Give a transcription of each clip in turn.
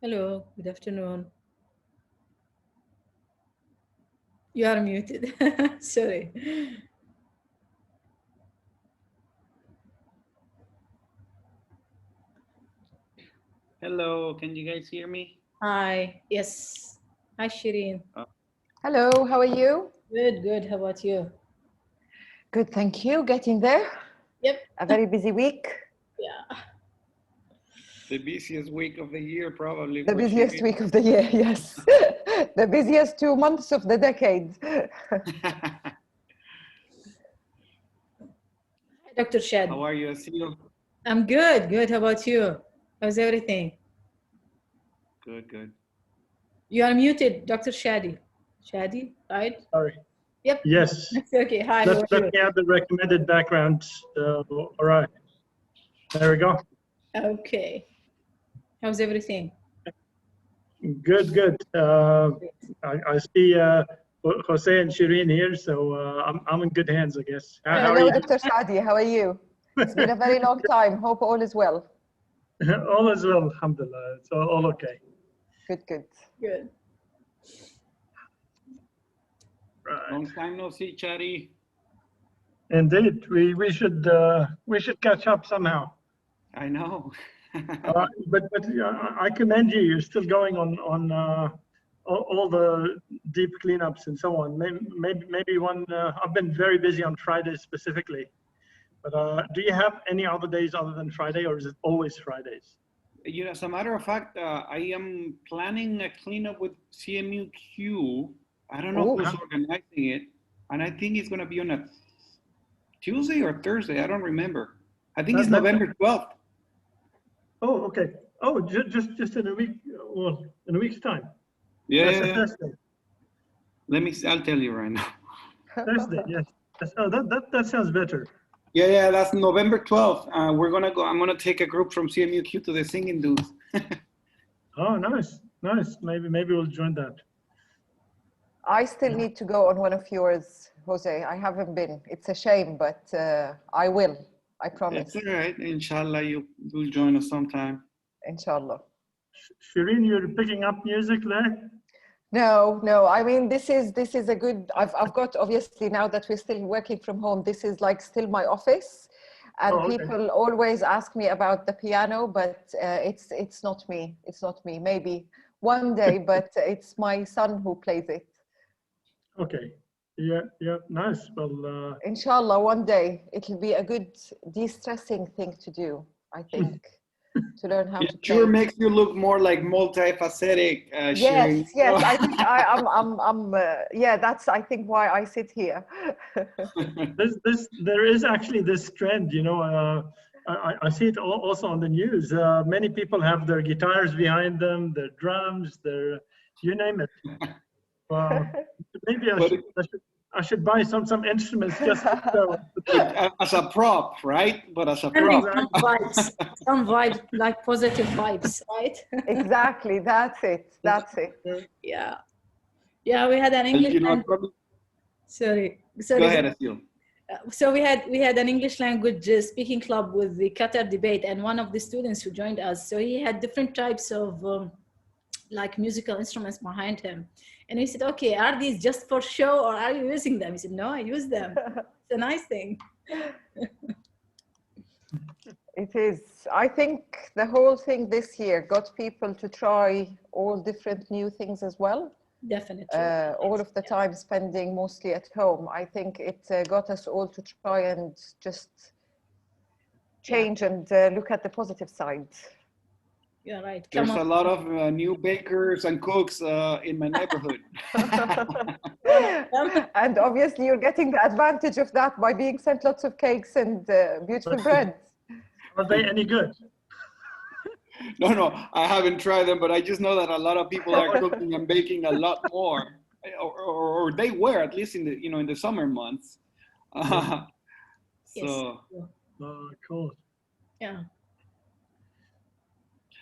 Hello, good afternoon. You are muted. Sorry. Hello, can you guys hear me? Hi. Yes. Hi, Shireen. Hello, how are you? Good, good. How about you? Good, thank you. Getting there. Yep. A very busy week. Yeah. The busiest week of the year, probably. The busiest week of the year, yes. The busiest 2 months of the decade. Hi, Dr. Shad. How are you, Asil? I'm good, good. How about you? How's everything? Good, good. You are muted, Dr. Shadi. Shadi, right? Sorry. Yep. Yes. Okay. Hi. How are Let you? me add the recommended background. All right. There we go. Okay. How's everything? Good, good. I see Jose and Shireen here, so I'm in good hands, I guess. How are Hello, you? Dr. Shadi, how are you? It's been a very long time. Hope all is well. All is well, alhamdulillah. It's all okay. Good, good. Good. Right. Long time no see, Chadi. Indeed, we should catch up somehow. I know. But I commend you. You're still going on all the deep cleanups and so on. Maybe one. I've been very busy on Fridays specifically. But do you have any other days other than Friday, or is it always Fridays? You know, as a matter of fact, I am planning a cleanup with CMUQ. I don't know who's organizing it, and I think it's going to be on a Tuesday or Thursday. I don't remember. I think it's November 12th. Oh, okay. Oh, just in a week. Well, in a week's time. Yeah. That's a Thursday. Let me. I'll tell you right now. Thursday, yes. That sounds better. Yeah, that's November 12th. We're gonna go. I'm gonna take a group from CMUQ to the singing dudes. Oh, nice. Maybe we'll join that. I still need to go on one of yours, Jose. I haven't been. It's a shame, but I will. I promise. It's all right. Inshallah, you'll join us sometime. Inshallah. Shireen, you're picking up music there? No. I mean, this is a good. I've got, obviously, now that we're still working from home, this is like still my office, and people always ask me about the piano, but it's not me. It's not me. Maybe one day, but it's my son who plays it. Okay. Yeah. Nice. Well. Inshallah, one day it'll be a good de-stressing thing to do. I think. To learn how to play. Sure makes you look more like multifacetic, Shireen. Yes. I think I'm yeah, that's I think why I sit here. There is actually this trend, you know. I see it also on the news. Many people have their guitars behind them, their drums, you name it. Maybe I should buy some instruments just to show. As a prop, right? But as a prop. Some vibes, like positive vibes, right? Exactly, that's it. Yeah, we had an English. Sorry. Go ahead, Asil. So we had an English language speaking club with the Qatar debate, and one of the students who joined us, so he had different types of like musical instruments behind him, and we said, okay, are these just for show or are you using them? He said, no, I use them. It's a nice thing. It is. I think the whole thing this year got people to try all different new things as well. Definitely. All of the time spending mostly at home. I think it got us all to try and just change and look at the positive side. You're right. There's a lot of new bakers and cooks in my neighborhood. And obviously you're getting the advantage of that by being sent lots of cakes and beautiful breads. Are they any good? No, I haven't tried them, but I just know that a lot of people are cooking and baking a lot more, or they were, at least in the summer months. So. Cool. Yeah.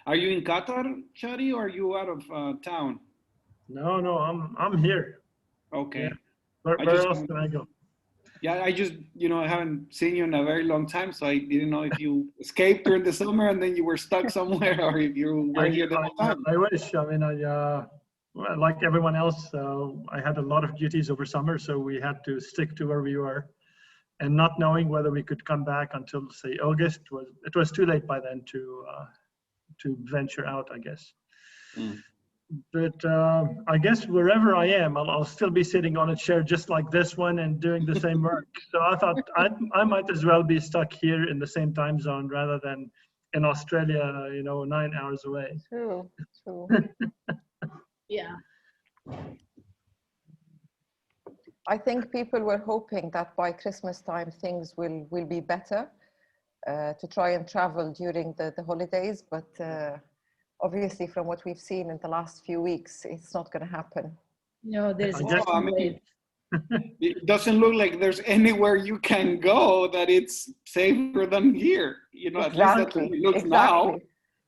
Are you in Qatar, Chadi, or are you out of town? No, I'm here. Okay. Yeah. Where else can I go? Yeah, I just, I haven't seen you in a very long time, so I didn't know if you escaped during the summer and then you were stuck somewhere, or if you were here the whole time. I wish. I mean, like everyone else, I had a lot of duties over summer, so we had to stick to where we were. And not knowing whether we could come back until, say, August, it was too late by then to venture out, I guess. Mm. But I guess wherever I am, I'll still be sitting on a chair just like this one and doing the same work. So I thought I might as well be stuck here in the same time zone rather than in Australia, 9 hours away. True. Yeah. I think people were hoping that by Christmas time things will be better to try and travel during the holidays, but obviously from what we've seen in the last few weeks, it's not going to happen. No, there's it doesn't look like there's anywhere you can go that it's safer than here. At least that's what it looks now.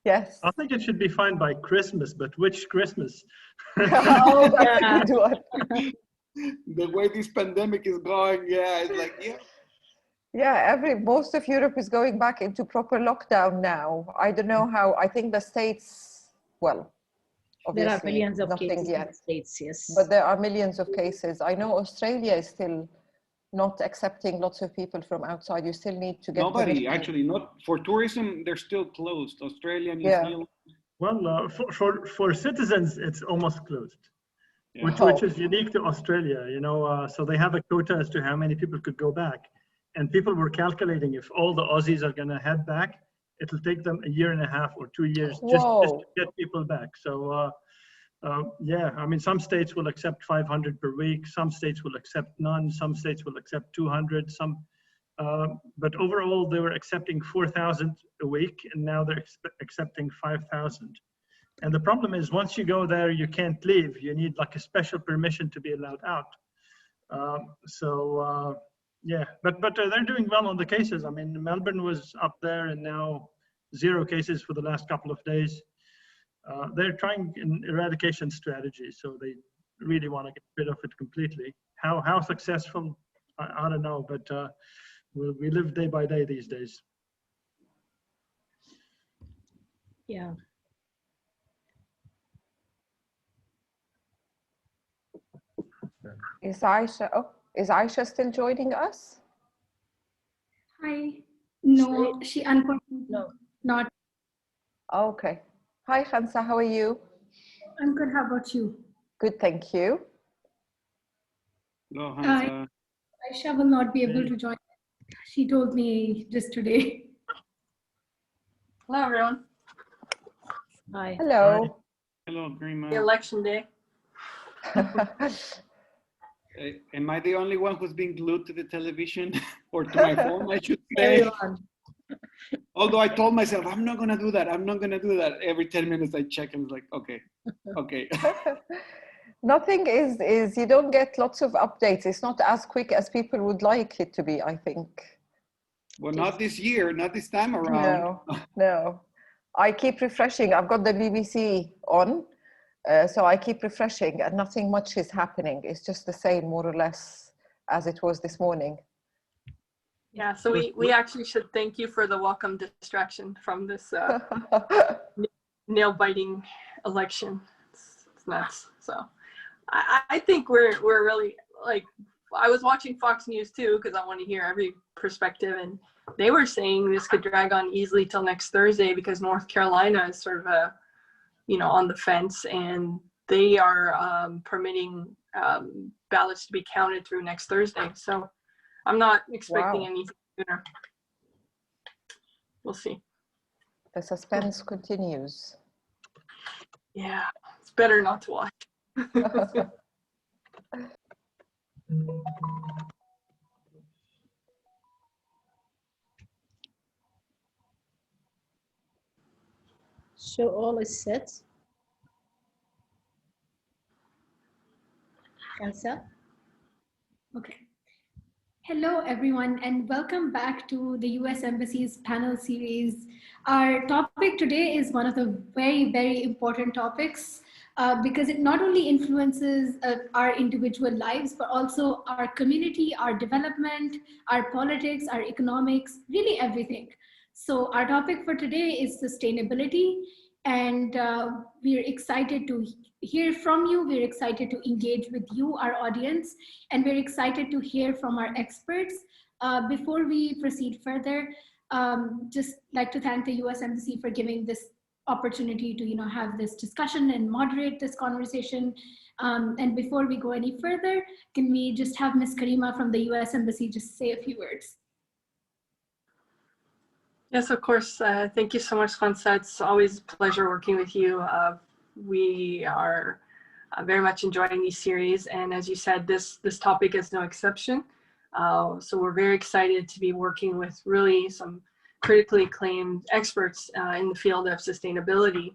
Yes. I think it should be fine by Christmas, but which Christmas? Oh, that's a good one. The way this pandemic is going, it's like, most of Europe is going back into proper lockdown now. I don't know how. I think the States, well, obviously there are millions of cases yet. in the States, yes. But there are millions of cases. I know Australia is still not accepting lots of people from outside. You still need to get nobody actually, not for tourism. They're still closed. Australia, New Zealand. Well, for citizens, it's almost closed. Yeah. Which is unique to Australia, so they have a quota as to how many people could go back. And people were calculating if all the Aussies are going to head back, it'll take them 1.5 years or 2 years just to get people back. So, I mean, some states will accept 500 per week. Some states will accept none. Some states will accept 200. But overall, they were accepting 4,000 a week, and now they're accepting 5,000. And the problem is, once you go there, you can't leave. You need like a special permission to be allowed out. But they're doing well on the cases. I mean, Melbourne was up there and now 0 cases for the last couple of days. They're trying an eradication strategy, so they really want to get rid of it completely. How successful, I don't know, but we live day by day these days. Yeah. Is Aisha still joining us? Hi. No, she unfortunately not. Okay. Hi, Khansa, how are you? I'm good. How about you? Good, thank you. Hello, Khansa. Aisha will not be able to join. She told me just today. Hello, everyone. Hi. Hello. Hi. Hello, Green Man. Election day. Am I the only one who's been glued to the television or to my phone, I should say? Everyone. Although I told myself, I'm not going to do that. I'm not going to do that. Every 10 minutes I check and it's like, okay. Nothing is, you don't get lots of updates. It's not as quick as people would like it to be, I think. Well, not this year, not this time around. No. I keep refreshing. I've got the BBC on. So I keep refreshing and nothing much is happening. It's just the same, more or less, as it was this morning. Yeah, so we actually should thank you for the welcome distraction from this nail-biting election. It's nuts. So I think we're really, like, I was watching Fox News too, because I want to hear every perspective, and they were saying this could drag on easily till next Thursday because North Carolina is sort of on the fence, and they are permitting ballots to be counted through next Thursday. So I'm not expecting anything sooner. We'll see. The suspense continues. Yeah, it's better not to watch. So all is set. Khansa? Okay. Hello, everyone, and welcome back to the US Embassy's panel series. Our topic today is one of the very, very important topics because it not only influences our individual lives, but also our community, our development, our politics, our economics, really everything. So our topic for today is sustainability, and we're excited to hear from you. We're excited to engage with you, our audience, and we're excited to hear from our experts. Before we proceed further, just like to thank the US Embassy for giving this opportunity to have this discussion and moderate this conversation. And before we go any further, can we just have Ms. Karima from the US Embassy just say a few words? Yes, of course. Thank you so much, Khansa. It's always a pleasure working with you. We are very much enjoying these series, and as you said, this topic is no exception. So we're very excited to be working with really some critically acclaimed experts in the field of sustainability.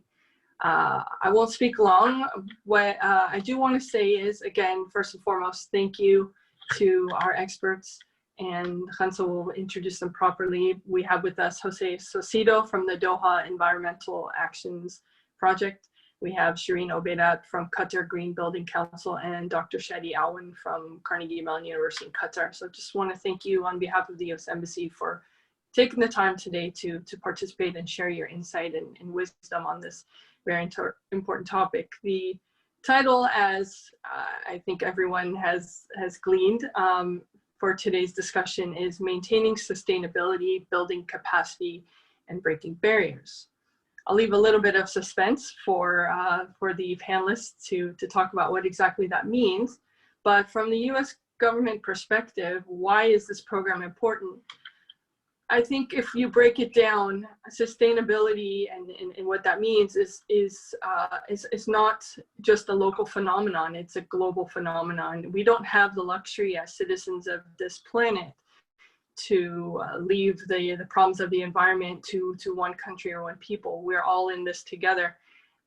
I won't speak long. What I do want to say is, again, first and foremost, thank you to our experts, and Khansa will introduce them properly. We have with us Jose Saucedo from the Doha Environmental Actions Project. We have Shireen Obeidat from Qatar Green Building Council, and Dr. Chadi Aoun from Carnegie Mellon University in Qatar. So just want to thank you on behalf of the US Embassy for taking the time today to participate and share your insight and wisdom on this very important topic. The title, as I think everyone has gleaned for today's discussion, is Maintaining Sustainability, Building Capacity, and Breaking Barriers. I'll leave a little bit of suspense for the panelists to talk about what exactly that means. But from the US government perspective, why is this program important? I think if you break it down, sustainability and what that means is not just a local phenomenon, it's a global phenomenon. We don't have the luxury as citizens of this planet to leave the problems of the environment to one country or one people. We're all in this together.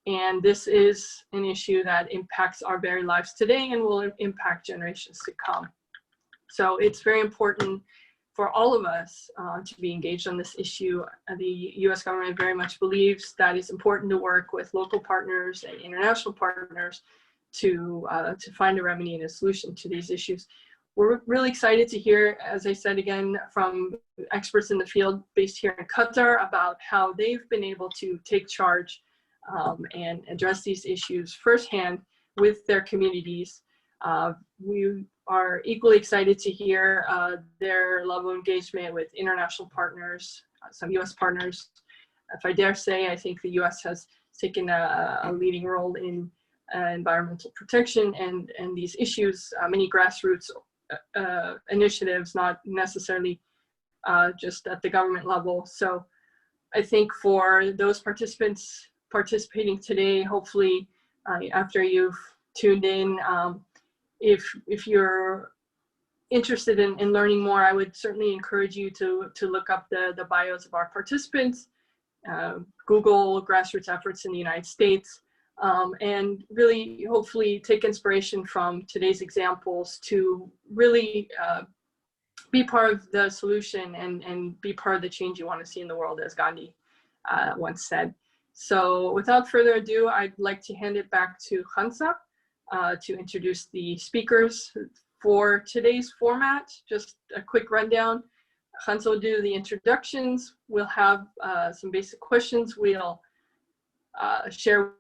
And this is an issue that impacts our very lives today and will impact generations to come. So it's very important for all of us to be engaged on this issue. The US government very much believes that it's important to work with local partners and international partners to find a remedy and a solution to these issues. We're really excited to hear, as I said again, from experts in the field based here in Qatar about how they've been able to take charge and address these issues firsthand with their communities. We are equally excited to hear their level of engagement with international partners, some US partners. If I dare say, I think the US has taken a leading role in environmental protection and these issues, many grassroots initiatives, not necessarily just at the government level. So I think for those participants participating today, hopefully after you've tuned in, if you're interested in learning more, I would certainly encourage you to look up the bios of our participants, Google grassroots efforts in the United States, and really hopefully take inspiration from today's examples to really be part of the solution and be part of the change you want to see in the world, as Gandhi once said. So without further ado, I'd like to hand it back to Khansa to introduce the speakers. For today's format, just a quick rundown. Khansa will do the introductions. We'll have some basic questions we'll share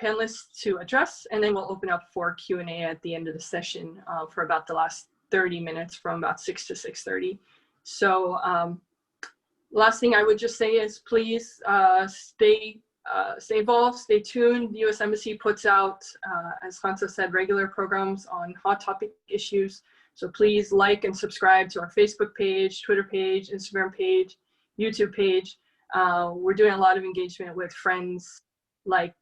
panelists to address, and then we'll open up for Q&A at the end of the session for about the last 30 minutes, from about 6 to 6:30. So last thing I would just say is please stay involved, stay tuned. The US Embassy puts out, as Khansa said, regular programs on hot topic issues. So please like and subscribe to our Facebook page, Twitter page, Instagram page, YouTube page. We're doing a lot of engagement with friends like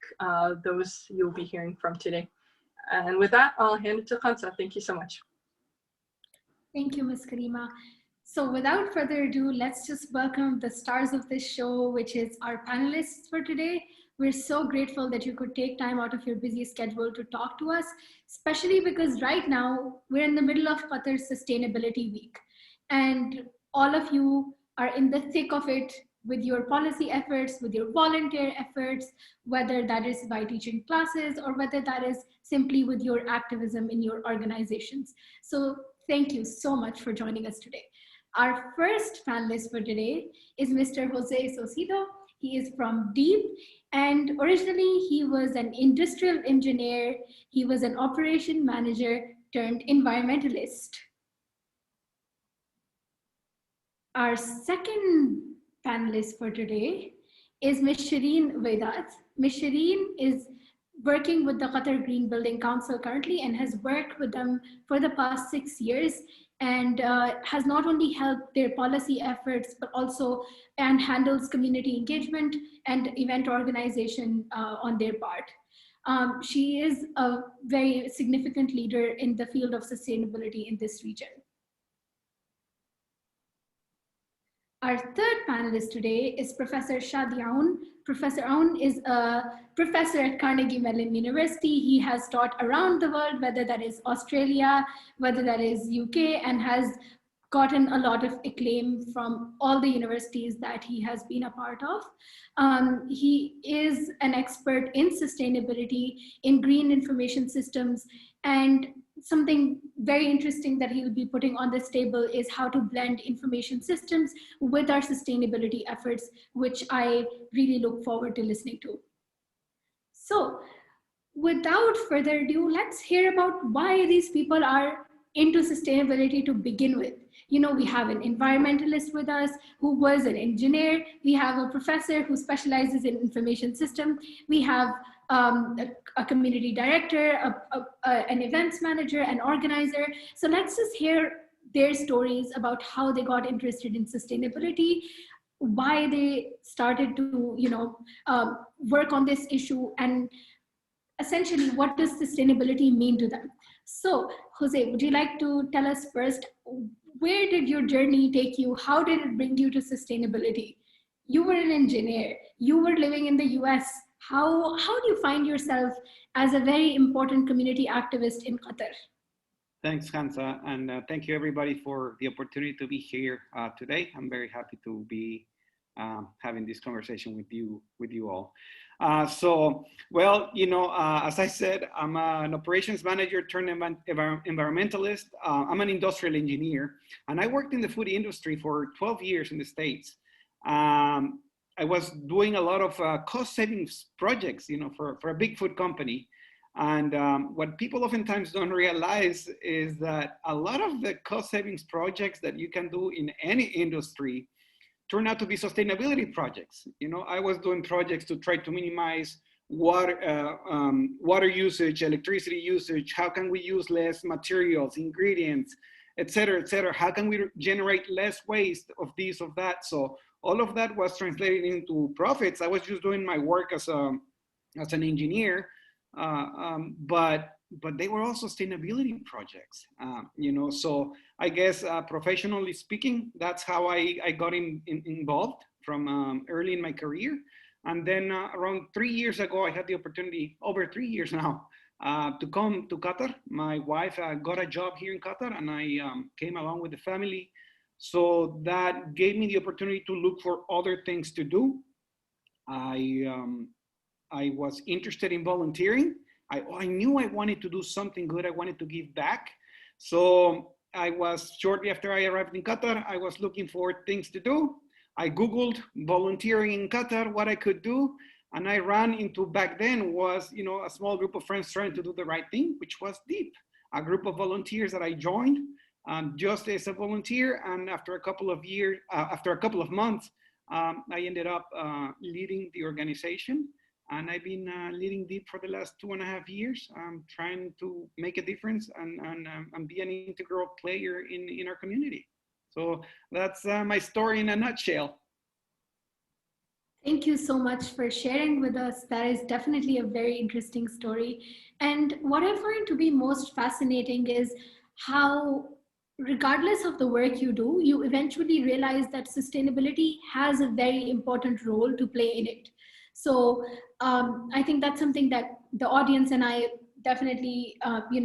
those you'll be hearing from today. And with that, I'll hand it to Khansa. Thank you so much. Thank you, Ms. Karima. So without further ado, let's just welcome the stars of this show, which is our panelists for today. We're so grateful that you could take time out of your busy schedule to talk to us, especially because right now we're in the middle of Qatar's Sustainability Week. And all of you are in the thick of it with your policy efforts, with your volunteer efforts, whether that is by teaching classes or whether that is simply with your activism in your organizations. So thank you so much for joining us today. Our first panelist for today is Mr. Jose Saucedo. He is from DEAP, and originally he was an industrial engineer. He was an operation manager turned environmentalist. Our second panelist for today is Ms. Shireen Obeidat. Ms. Shireen is working with the Qatar Green Building Council currently and has worked with them for the past 6 years, and has not only helped their policy efforts, but also handles community engagement and event organization on their part. She is a very significant leader in the field of sustainability in this region. Our third panelist today is Professor Shadi Aoun. Professor Aoun is a professor at Carnegie Mellon University. He has taught around the world, whether that is Australia, whether that is UK, and has gotten a lot of acclaim from all the universities that he has been a part of. He is an expert in sustainability, in green information systems, and something very interesting that he'll be putting on this table is how to blend information systems with our sustainability efforts, which I really look forward to listening to. So without further ado, let's hear about why these people are into sustainability to begin with. You know, we have an environmentalist with us who was an engineer. We have a professor who specializes in information system. We have a community director, an events manager, an organizer. So let's just hear their stories about how they got interested in sustainability, why they started to, work on this issue, and essentially what does sustainability mean to them. So Jose, would you like to tell us first, where did your journey take you? How did it bring you to sustainability? You were an engineer, you were living in the US. How do you find yourself as a very important community activist in Qatar? Thanks, Khansa, and thank you everybody for the opportunity to be here today. I'm very happy to be having this conversation with you all. As I said, I'm an operations manager turned environmentalist. I'm an industrial engineer, and I worked in the food industry for 12 years in the States. I was doing a lot of cost savings projects, for a big food company. And what people oftentimes don't realize is that a lot of the cost savings projects that you can do in any industry turn out to be sustainability projects. I was doing projects to try to minimize water usage, electricity usage. How can we use less materials, ingredients, et cetera, et cetera? How can we generate less waste of this, of that? So all of that was translated into profits. I was just doing my work as an engineer, but they were all sustainability projects, So I guess professionally speaking, that's how I got involved from early in my career. And then around 3 years ago, I had the opportunity, over 3 years now, to come to Qatar. My wife got a job here in Qatar, and I came along with the family. So that gave me the opportunity to look for other things to do. I was interested in volunteering. I knew I wanted to do something good. I wanted to give back. So shortly after I arrived in Qatar, I was looking for things to do. I Googled volunteering in Qatar, what I could do. And I ran into, back then was, a small group of friends trying to do the right thing, which was DEAP, a group of volunteers that I joined just as a volunteer. And after a couple of months, I ended up leading the organization. And I've been leading DEAP for the last 2.5 years. I'm trying to make a difference and be an integral player in our community. So that's my story in a nutshell. Thank you so much for sharing with us. That is definitely a very interesting story. And what I find to be most fascinating is how, regardless of the work you do, you eventually realize that sustainability has a very important role to play in it. So I think that's something that the audience and I definitely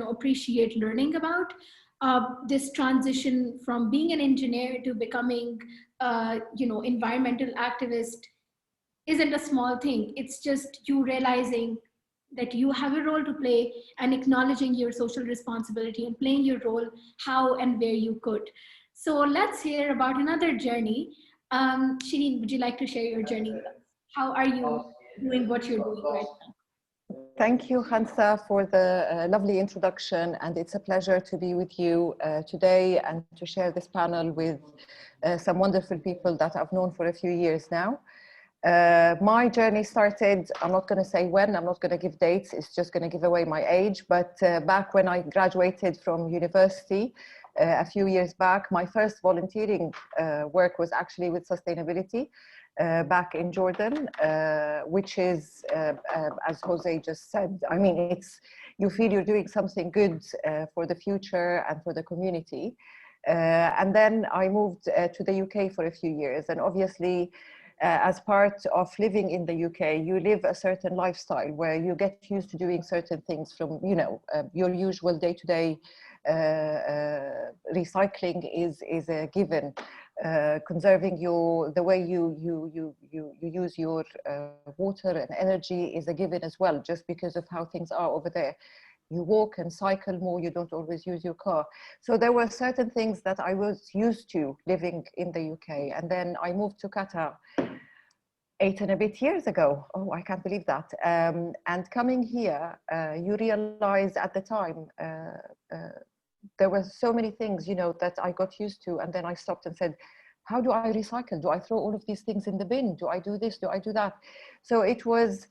appreciate learning about. This transition from being an engineer to becoming environmental activist isn't a small thing. It's just you realizing that you have a role to play and acknowledging your social responsibility and playing your role how and where you could. So let's hear about another journey. Shireen, would you like to share your journey with us? How are you doing what you're doing right now? Thank you, Khansa, for the lovely introduction. And it's a pleasure to be with you today and to share this panel with some wonderful people that I've known for a few years now. My journey started, I'm not going to say when, I'm not going to give dates, it's just going to give away my age, but back when I graduated from university a few years back, my first volunteering work was actually with sustainability back in Jordan, which is, as Jose just said, I mean, you feel you're doing something good for the future and for the community. And then I moved to the UK for a few years, and obviously, as part of living in the UK, you live a certain lifestyle where you get used to doing certain things from, your usual day-to-day recycling is a given. Conserving the way you use your water and energy is a given as well, just because of how things are over there. You walk and cycle more, you don't always use your car. So there were certain things that I was used to living in the UK. And then I moved to Qatar 8 and a bit years ago. Oh, I can't believe that. And coming here, you realize at the time, there were so many things, that I got used to. And then I stopped and said, how do I recycle? Do I throw all of these things in the bin? Do I do this? Do I do that? So it was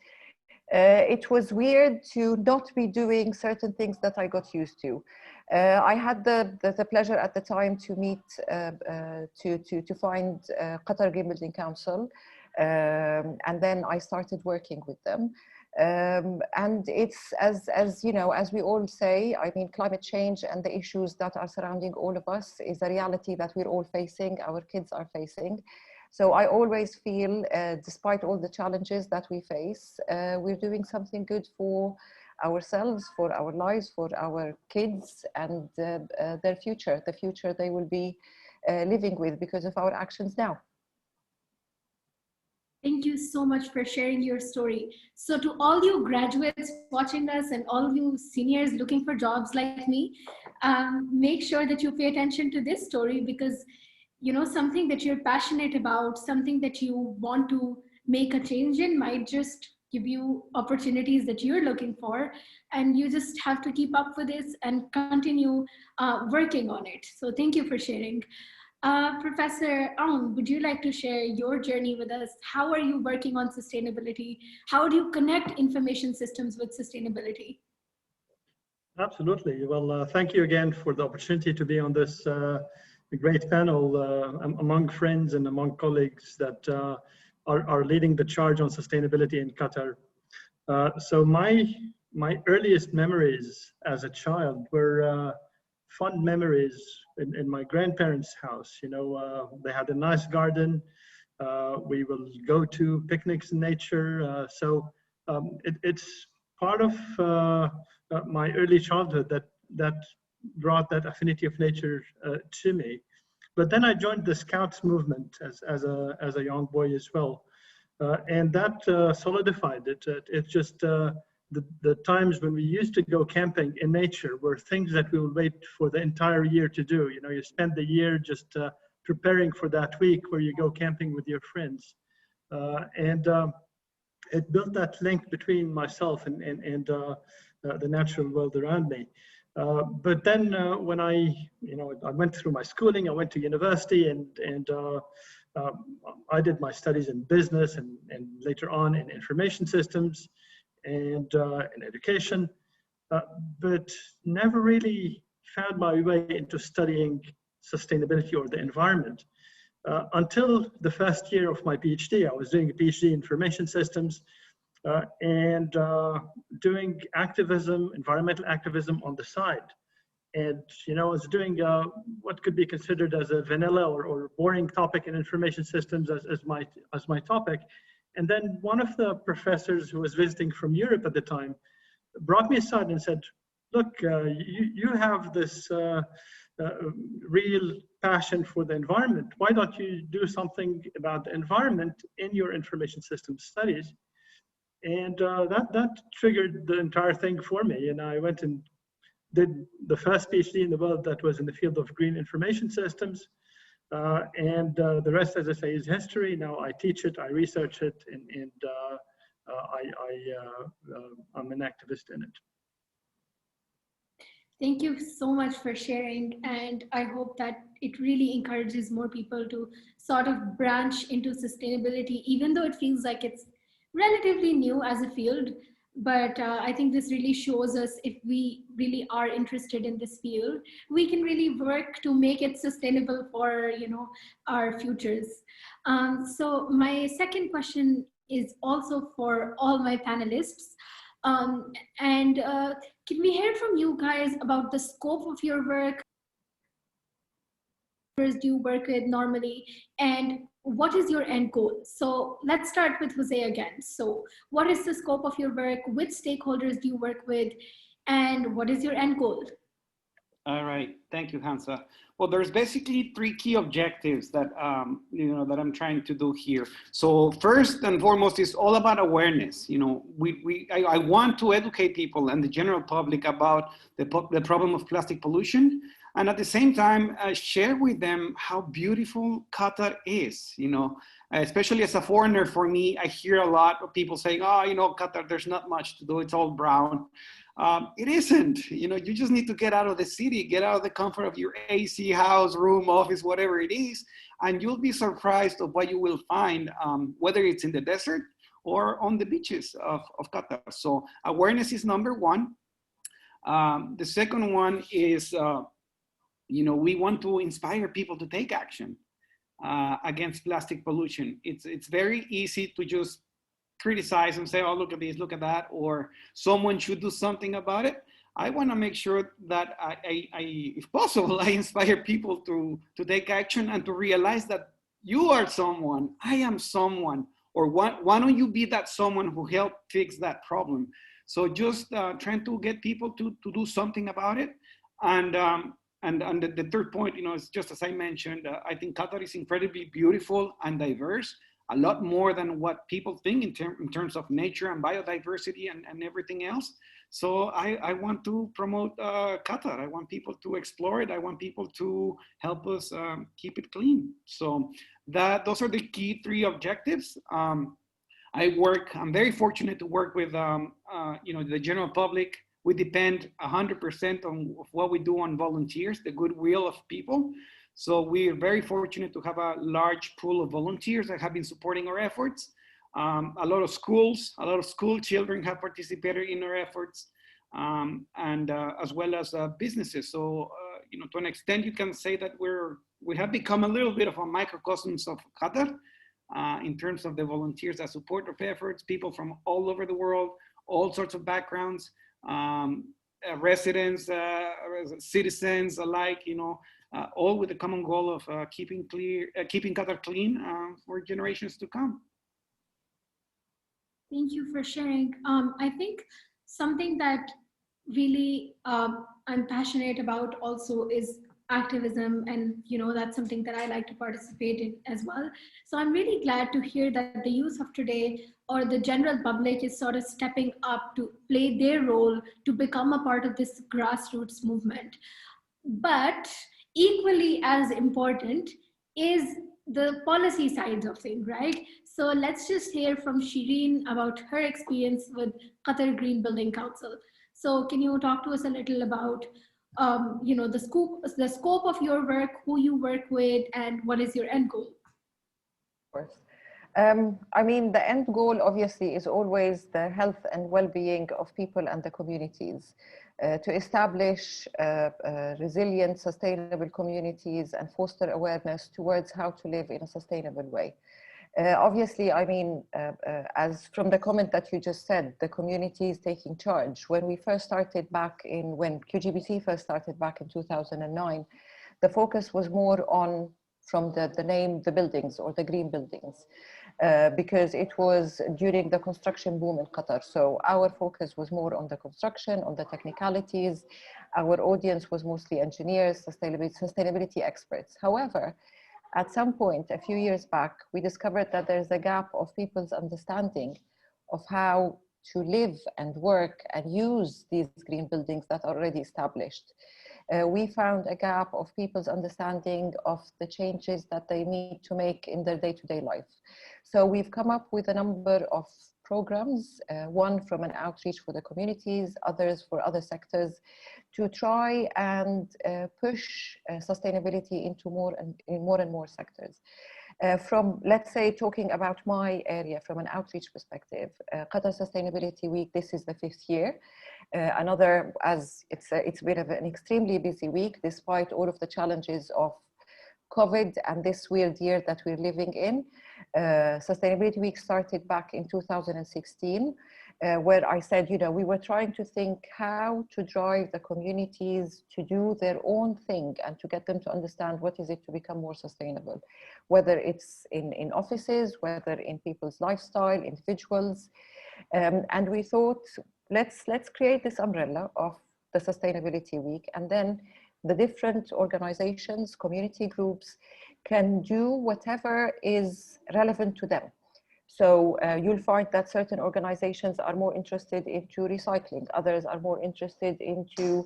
weird to not be doing certain things that I got used to. I had the pleasure at the time to meet, to find Qatar Green Building Council, and then I started working with them. And it's, as we all say, I mean, climate change and the issues that are surrounding all of us is a reality that we're all facing, our kids are facing. So I always feel, despite all the challenges that we face, we're doing something good for ourselves, for our lives, for our kids, and their future, the future they will be living with because of our actions now. Thank you so much for sharing your story. So to all you graduates watching us and all of you seniors looking for jobs like me, make sure that you pay attention to this story, because something that you're passionate about, something that you want to make a change in might just give you opportunities that you're looking for, and you just have to keep up with this and continue working on it. So thank you for sharing. Professor Aoun, would you like to share your journey with us? How are you working on sustainability? How do you connect information systems with sustainability? Absolutely. Well, thank you again for the opportunity to be on this great panel among friends and among colleagues that are leading the charge on sustainability in Qatar. So my earliest memories as a child were fond memories in my grandparents' house. They had a nice garden. We will go to picnics in nature. So it's part of my early childhood that brought that affinity of nature to me. But then I joined the Scouts movement as a young boy as well, and that solidified it. It's just the times when we used to go camping in nature were things that we would wait for the entire year to do. You spend the year just preparing for that week where you go camping with your friends, and it built that link between myself and the natural world around me. But then when I went through my schooling, I went to university, and I did my studies in business and later on in information systems and in education, but never really found my way into studying sustainability or the environment until the first year of my PhD. I was doing a PhD in information systems and doing activism, environmental activism on the side. And I was doing what could be considered as a vanilla or boring topic in information systems as my topic. And then one of the professors who was visiting from Europe at the time brought me aside and said, look, you have this real passion for the environment, why don't you do something about the environment in your information systems studies? And that triggered the entire thing for me. And I went and did the first PhD in the world that was in the field of green information systems. And the rest, as I say, is history. Now I teach it, I research it, and I'm an activist in it. Thank you so much for sharing, and I hope that it really encourages more people to sort of branch into sustainability, even though it feels like it's relatively new as a field. But I think this really shows us, if we really are interested in this field, we can really work to make it sustainable for, you know, our futures. So my second question is also for all my panelists. Can we hear from you guys about the scope of your work? Do you work with normally, and what is your end goal? So let's start with Jose again. So what is the scope of your work? Which stakeholders do you work with? And what is your end goal? All right, thank you, Khansa. Well, there's basically three key objectives that that I'm trying to do here. So first and foremost, is all about awareness. You know, I want to educate people and the general public about the problem of plastic pollution, and at the same time share with them how beautiful Qatar is. You know, especially as a foreigner, for me, I hear a lot of people saying, "Oh, you know, Qatar, there's not much to do. It's all brown." It isn't. You know, you just need to get out of the city, get out of the comfort of your AC house, room, office, whatever it is, and you'll be surprised of what you will find, whether it's in the desert or on the beaches of Qatar. So awareness is number one. The second one is, we want to inspire people to take action against plastic pollution. It's very easy to just criticize and say, oh, look at this, look at that, or someone should do something about it. I want to make sure that if possible, I inspire people to take action and to realize that you are someone, I am someone, or why don't you be that someone who helped fix that problem? So just trying to get people to do something about it. And the third point, is just as I mentioned, I think Qatar is incredibly beautiful and diverse, a lot more than what people think in terms of nature and biodiversity and everything else. So I want to promote Qatar. I want people to explore it. I want people to help us keep it clean. So those are the key three objectives. I'm very fortunate to work with the general public. We depend 100% on what we do on volunteers, the goodwill of people. So we are very fortunate to have a large pool of volunteers that have been supporting our efforts. A lot of school children have participated in our efforts, and as well as businesses. So, to an extent, you can say that we have become a little bit of a microcosmos of Qatar in terms of the volunteers that support our efforts, people from all over the world, all sorts of backgrounds, residents, citizens alike, all with the common goal of keeping Qatar clean for generations to come. Thank you for sharing. I think something that really I'm passionate about also is activism, and that's something that I like to participate in as well. So I'm really glad to hear that the youth of today, or the general public, is sort of stepping up to play their role to become a part of this grassroots movement. But equally as important is the policy sides of things, right? So let's just hear from Shireen about her experience with Qatar Green Building Council. So can you talk to us a little about the scope of your work, who you work with, and what is your end goal? Of course. The end goal obviously is always the health and well-being of people and the communities. To establish resilient, sustainable communities and foster awareness towards how to live in a sustainable way. Obviously, as from the comment that you just said, the community is taking charge. When we first started when QGBT first started back in 2009, the focus was more on, from the name, the buildings or the green buildings. because it was during the construction boom in Qatar. So our focus was more on the construction, on the technicalities. Our audience was mostly engineers, sustainability experts. However, at some point, a few years back, we discovered that there's a gap of people's understanding of how to live and work and use these green buildings that are already established. We found a gap of people's understanding of the changes that they need to make in their day-to-day life. So we've come up with a number of programs, one from an outreach for the communities, others for other sectors, to try and push sustainability into more and more sectors. From, let's say, talking about my area from an outreach perspective, Qatar Sustainability Week, this is the 5th year. Another, as it's been an extremely busy week, despite all of the challenges of COVID and this weird year that we're living in. Sustainability Week started back in 2016, where I said, you know, we were trying to think how to drive the communities to do their own thing and to get them to understand what is it to become more sustainable, whether it's in offices, whether in people's lifestyle, individuals. And we thought, let's create this umbrella of the Sustainability Week, and then the different organizations, community groups can do whatever is relevant to them. So you'll find that certain organizations are more interested into recycling, others are more interested into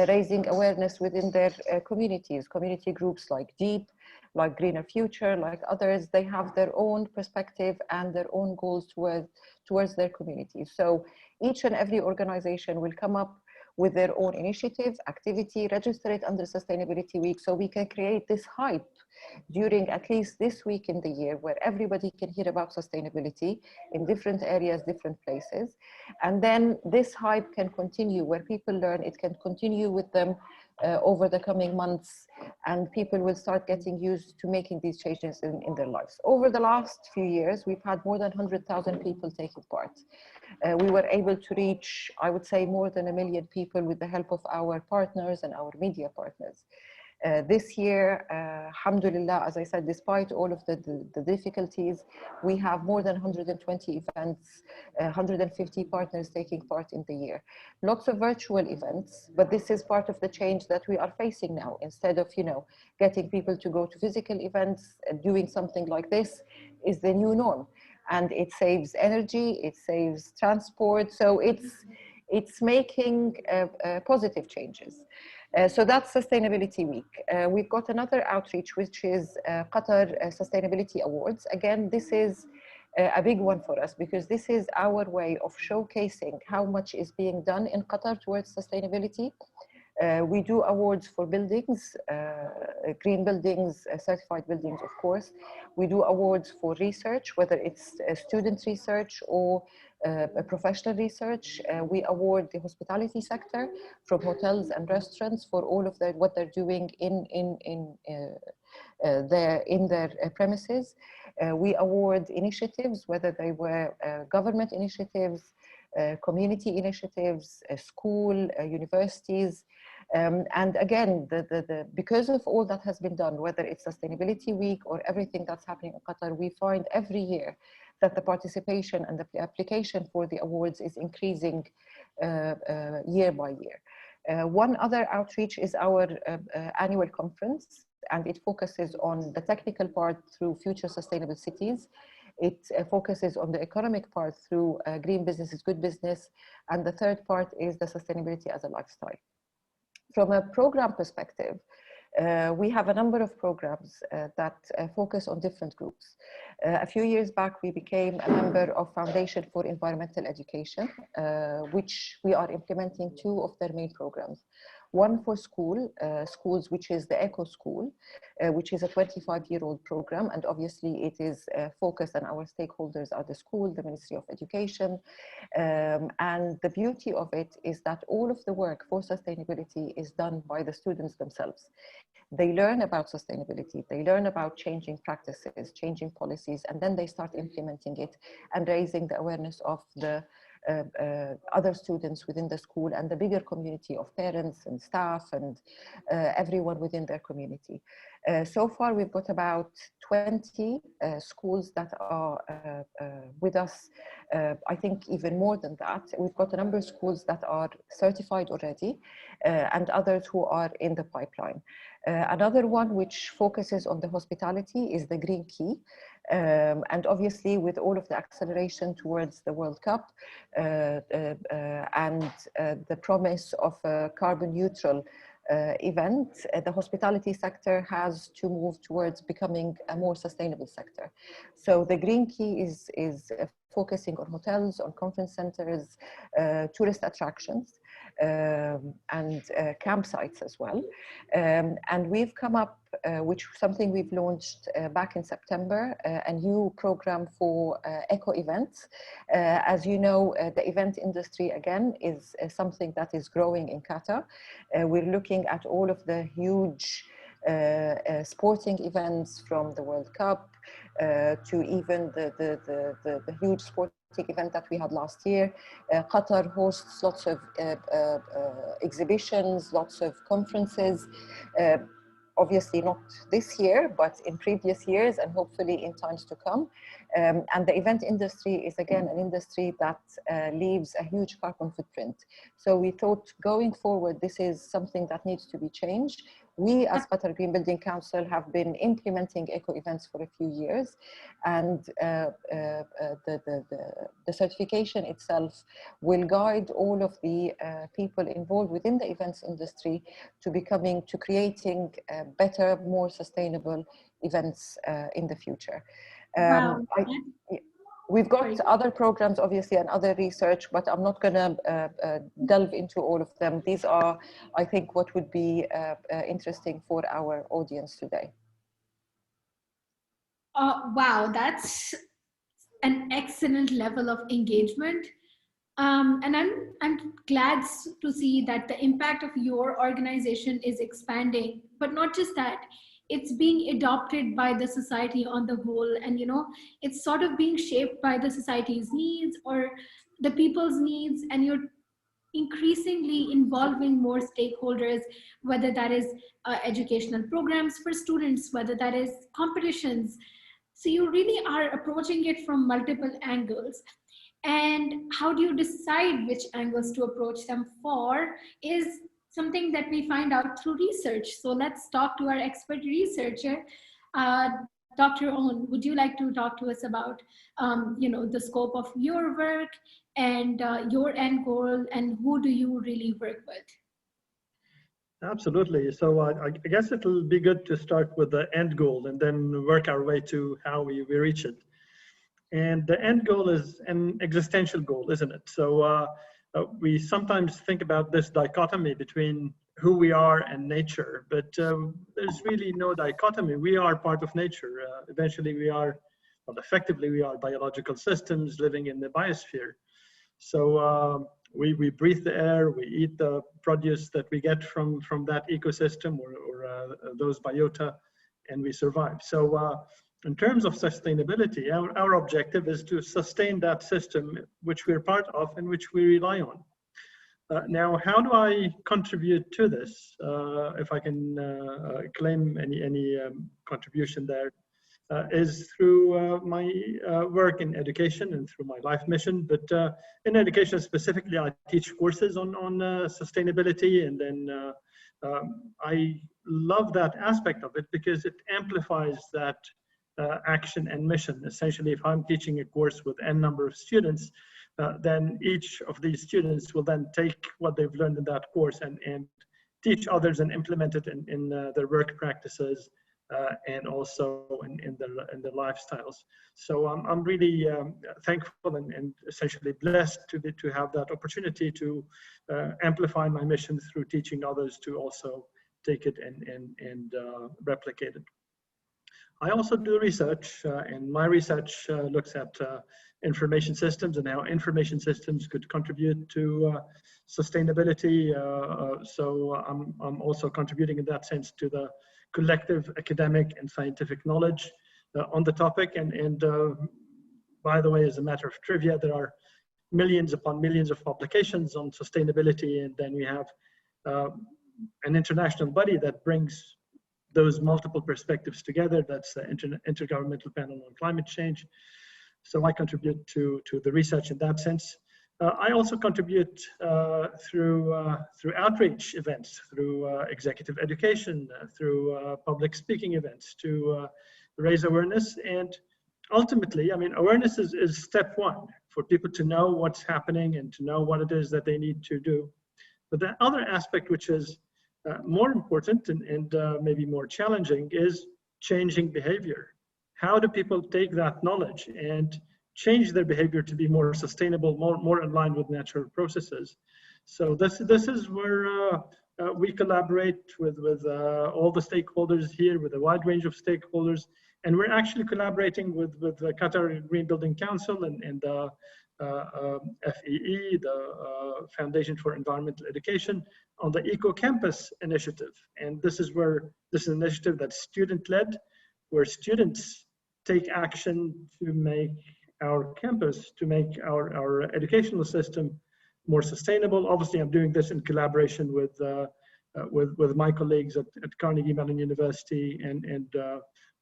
raising awareness within their communities. Community groups like DEAP, like Greener Future, like others, they have their own perspective and their own goals towards their communities. So each and every organization will come up with their own initiative, activity, register it under Sustainability Week, so we can create this hype during at least this week in the year where everybody can hear about sustainability in different areas, different places. And then this hype can continue where people learn, it can continue with them over the coming months, and people will start getting used to making these changes in their lives. Over the last few years, we've had more than 100,000 people taking part. We were able to reach, I would say, more than 1 million people with the help of our partners and our media partners. This year, alhamdulillah, as I said, despite all of the difficulties, we have more than 120 events, 150 partners taking part in the year. Lots of virtual events, but this is part of the change that we are facing now. Instead of, you know, getting people to go to physical events, doing something like this is the new norm. And it saves energy, it saves transport, so it's making positive changes. So that's Sustainability Week. We've got another outreach, which is Qatar Sustainability Awards. Again, this is a big one for us because this is our way of showcasing how much is being done in Qatar towards sustainability. We do awards for buildings, green buildings, certified buildings, of course. We do awards for research, whether it's student research or professional research. We award the hospitality sector from hotels and restaurants for all of what they're doing in their premises. We award initiatives, whether they were government initiatives, community initiatives, school, universities. And again, because of all that has been done, whether it's Sustainability Week or everything that's happening in Qatar, we find every year that the participation and the application for the awards is increasing year by year. One other outreach is our annual conference, and it focuses on the technical part through future sustainable cities. It focuses on the economic part through green business is good business. And the third part is the sustainability as a lifestyle. From a program perspective, we have a number of programs that focus on different groups. A few years back, we became a member of Foundation for Environmental Education, which we are implementing 2 of their main programs. One for schools, which is the Eco School, which is a 25-year-old program. And obviously it is focused, and our stakeholders are the school, the Ministry of Education. And the beauty of it is that all of the work for sustainability is done by the students themselves. They learn about sustainability, they learn about changing practices, changing policies, and then they start implementing it and raising the awareness of the other students within the school and the bigger community of parents and staff and everyone within their community. So far, we've got about 20 schools that are with us. I think even more than that. We've got a number of schools that are certified already and others who are in the pipeline. Another one which focuses on the hospitality is the Green Key. And obviously with all of the acceleration towards the World Cup and the promise of a carbon neutral event, the hospitality sector has to move towards becoming a more sustainable sector. So the Green Key is focusing on hotels, on conference centers, tourist attractions, and campsites as well. And we've come up, which something we've launched back in September, a new program for eco events. As you know, the event industry again is something that is growing in Qatar. We're looking at all of the huge sporting events from the World Cup to even the huge sporting event that we had last year. Qatar hosts lots of exhibitions, lots of conferences. Obviously not this year, but in previous years and hopefully in times to come. And the event industry is again an industry that leaves a huge carbon footprint. So we thought going forward, this is something that needs to be changed. We as Qatar Green Building Council have been implementing eco events for a few years, and the certification itself will guide all of the people involved within the events industry to creating better, more sustainable events in the future. Wow. We've got other programs, obviously, and other research, but I'm not going to delve into all of them. These are, I think, what would be interesting for our audience today. Wow, that's an excellent level of engagement. And I'm glad to see that the impact of your organization is expanding, but not just that, it's being adopted by the society on the whole. And, you know, it's sort of being shaped by the society's needs or the people's needs. And you're increasingly involving more stakeholders, whether that is educational programs for students, whether that is competitions. So you really are approaching it from multiple angles. And how do you decide which angles to approach them for is something that we find out through research. So let's talk to our expert researcher. Dr. Aoun, would you like to talk to us about the scope of your work and your end goal, and who do you really work with? Absolutely. So I guess it'll be good to start with the end goal and then work our way to how we reach it. And the end goal is an existential goal, isn't it? So we sometimes think about this dichotomy between who we are and nature, but there's really no dichotomy. We are part of nature. Eventually we are, well, effectively we are biological systems living in the biosphere. So we breathe the air, we eat the produce that we get from that ecosystem or those biota, and we survive. So in terms of sustainability, our objective is to sustain that system which we're part of and which we rely on. Now, how do I contribute to this? If I can claim any contribution there, is through my work in education and through my life mission. But in education specifically, I teach courses on sustainability, and then I love that aspect of it because it amplifies that action and mission. Essentially, if I'm teaching a course with n number of students, then each of these students will then take what they've learned in that course and teach others and implement it in their work practices and also in their lifestyles. So I'm really thankful and essentially blessed to have that opportunity to amplify my mission through teaching others to also take it and replicate it. I also do research, and my research looks at information systems and how information systems could contribute to sustainability. So I'm also contributing in that sense to the collective academic and scientific knowledge on the topic. And by the way, as a matter of trivia, there are millions upon millions of publications on sustainability, and then we have an international body that brings those multiple perspectives together. That's the Intergovernmental Panel on Climate Change. So I contribute to the research in that sense. I also contribute through outreach events, through executive education, through public speaking events to raise awareness. And ultimately, I mean, awareness is step one, for people to know what's happening and to know what it is that they need to do. But the other aspect, which is more important and maybe more challenging, is changing behavior. How do people take that knowledge and change their behavior to be more sustainable, more in line with natural processes? So this is where we collaborate with all the stakeholders here, with a wide range of stakeholders, and we're actually collaborating with the Qatar Green Building Council and the FEE, the Foundation for Environmental Education, on the Eco Campus initiative. And this is an initiative that's student-led, where students take action to make our campus, to make our educational system more sustainable. Obviously, I'm doing this in collaboration with my colleagues at Carnegie Mellon University and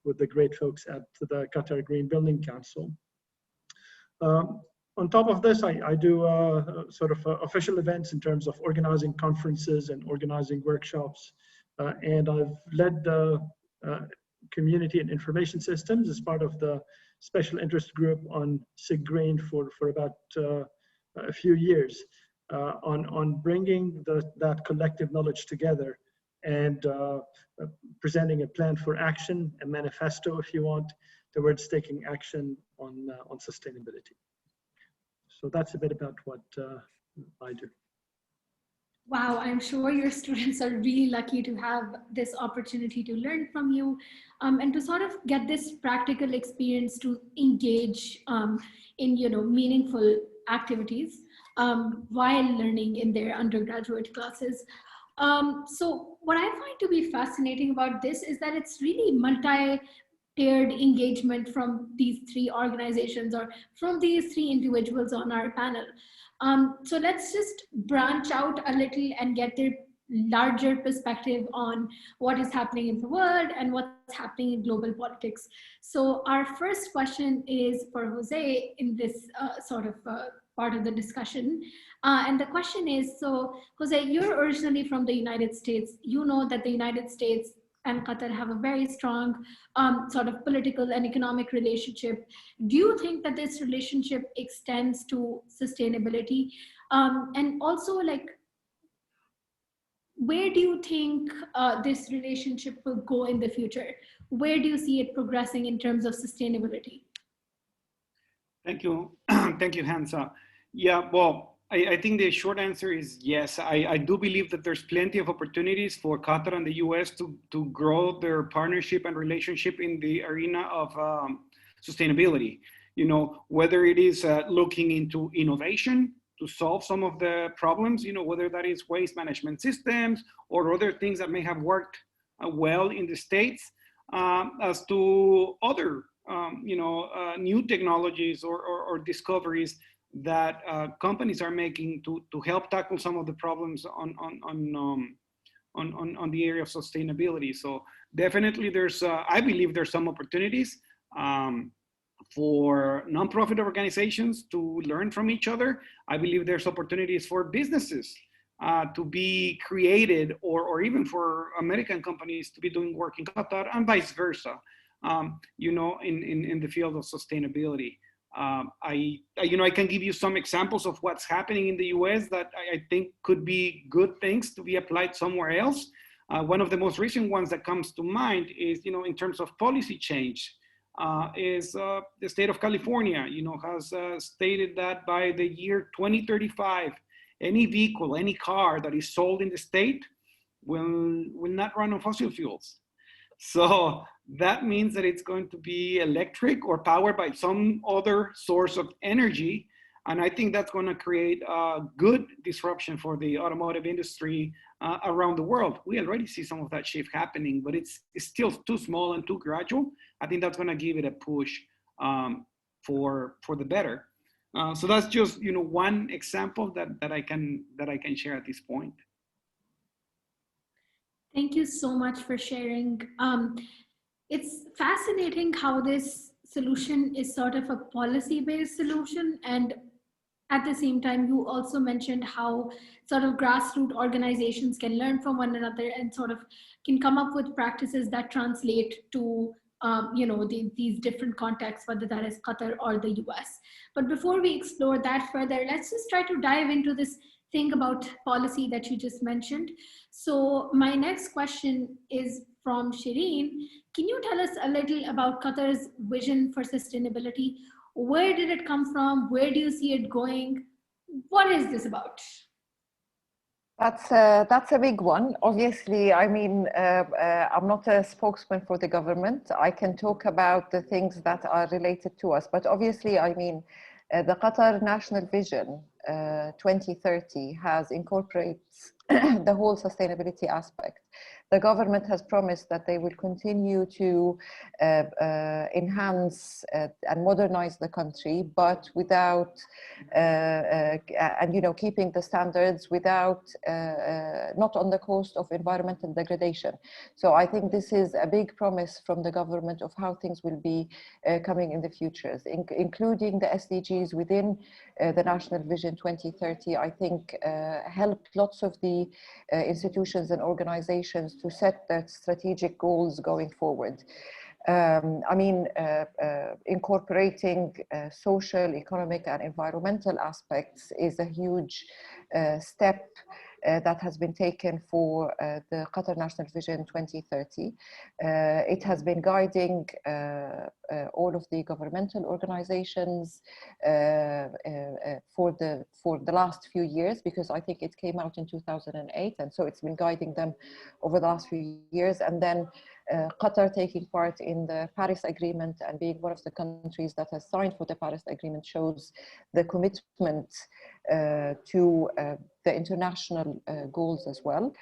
with the great folks at the Qatar Green Building Council. On top of this, I do sort of official events in terms of organizing conferences and organizing workshops. And I've led the community and information systems as part of the special interest group on SIG Green for about a few years on bringing that collective knowledge together and presenting a plan for action, a manifesto, if you want, towards taking action on sustainability. So that's a bit about what I do. Wow, I'm sure your students are really lucky to have this opportunity to learn from you and to sort of get this practical experience to engage in, you know, meaningful activities while learning in their undergraduate classes. So what I find to be fascinating about this is that it's really multi-tiered engagement from these three organizations or from these three individuals on our panel. So let's just branch out a little and get their larger perspective on what is happening in the world and what's happening in global politics. So our first question is for Jose in this sort of part of the discussion. And the question is, so Jose, you're originally from the United States. You know that the United States and Qatar have a very strong sort of political and economic relationship. Do you think that this relationship extends to sustainability? And also, like, where do you think this relationship will go in the future? Where do you see it progressing in terms of sustainability? Thank you. Thank you, Khansa. Yeah, well, I think the short answer is yes. I do believe that there's plenty of opportunities for Qatar and the US to grow their partnership and relationship in the arena of sustainability. You know, whether it is looking into innovation to solve some of the problems, you know, whether that is waste management systems or other things that may have worked well in the States, as to other, you know, new technologies or discoveries that companies are making to help tackle some of the problems on the area of sustainability. So definitely there's, I believe there's some opportunities for nonprofit organizations to learn from each other. I believe there's opportunities for businesses to be created or even for American companies to be doing work in Qatar and vice versa, you know, in the field of sustainability. I can give you some examples of what's happening in the US that I think could be good things to be applied somewhere else. One of the most recent ones that comes to mind is, you know, in terms of policy change, is the state of California, you know, has stated that by the year 2035, any vehicle, any car that is sold in the state will not run on fossil fuels. So that means that it's going to be electric or powered by some other source of energy. And I think that's going to create a good disruption for the automotive industry around the world. We already see some of that shift happening, but it's still too small and too gradual. I think that's going to give it a push for the better. So that's just, you know, one example that I can share at this point. Thank you so much for sharing. It's fascinating how this solution is sort of a policy-based solution, and at the same time, you also mentioned how sort of grassroots organizations can learn from one another and sort of can come up with practices that translate to you know, these different contexts, whether that is Qatar or the US. But before we explore that further, let's just try to dive into this thing about policy that you just mentioned. So my next question is from Shireen. Can you tell us a little about Qatar's vision for sustainability? Where did it come from? Where do you see it going? What is this about? That's a big one. Obviously, I mean, I'm not a spokesman for the government. I can talk about the things that are related to us. But obviously, I mean, the Qatar National Vision 2030 has incorporates the whole sustainability aspect. The government has promised that they will continue to enhance and modernize the country, but without, and you know, keeping the standards without, not on the cost of environmental degradation. So I think this is a big promise from the government of how things will be coming in the future, including the SDGs within the National Vision 2030. I think helped lots of the institutions and organizations to set their strategic goals going forward. I mean, incorporating social, economic, and environmental aspects is a huge step that has been taken for the Qatar National Vision 2030. It has been guiding all of the governmental organizations for the last few years, because I think it came out in 2008, and so it's been guiding them over the last few years. And then Qatar taking part in the Paris Agreement and being one of the countries that has signed for the Paris Agreement shows the commitment to the international goals as well.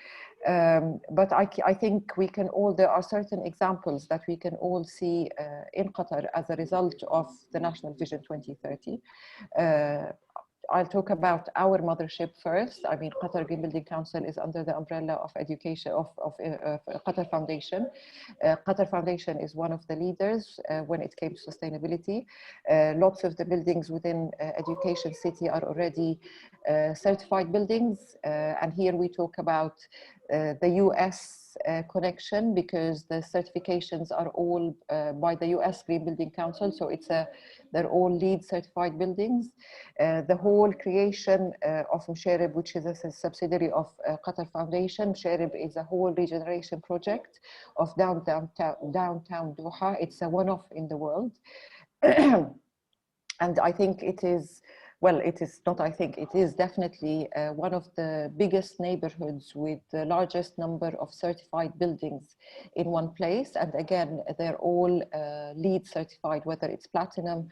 But I think we can all, there are certain examples that we can all see in Qatar as a result of the National Vision 2030. I'll talk about our mothership first. I mean, Qatar Green Building Council is under the umbrella of education of Qatar Foundation. Qatar Foundation is one of the leaders when it came to sustainability. Lots of the buildings within Education City are already certified buildings. And here we talk about the US connection, because the certifications are all by the US Green Building Council. So they're all LEED certified buildings. The whole creation of Musharrab, which is a subsidiary of Qatar Foundation. Musharrab is a whole regeneration project of downtown Doha. It's a one-off in the world. And I think it is, well, it is not, I think it is definitely one of the biggest neighborhoods with the largest number of certified buildings in one place. And again, they're all LEED certified, whether it's platinum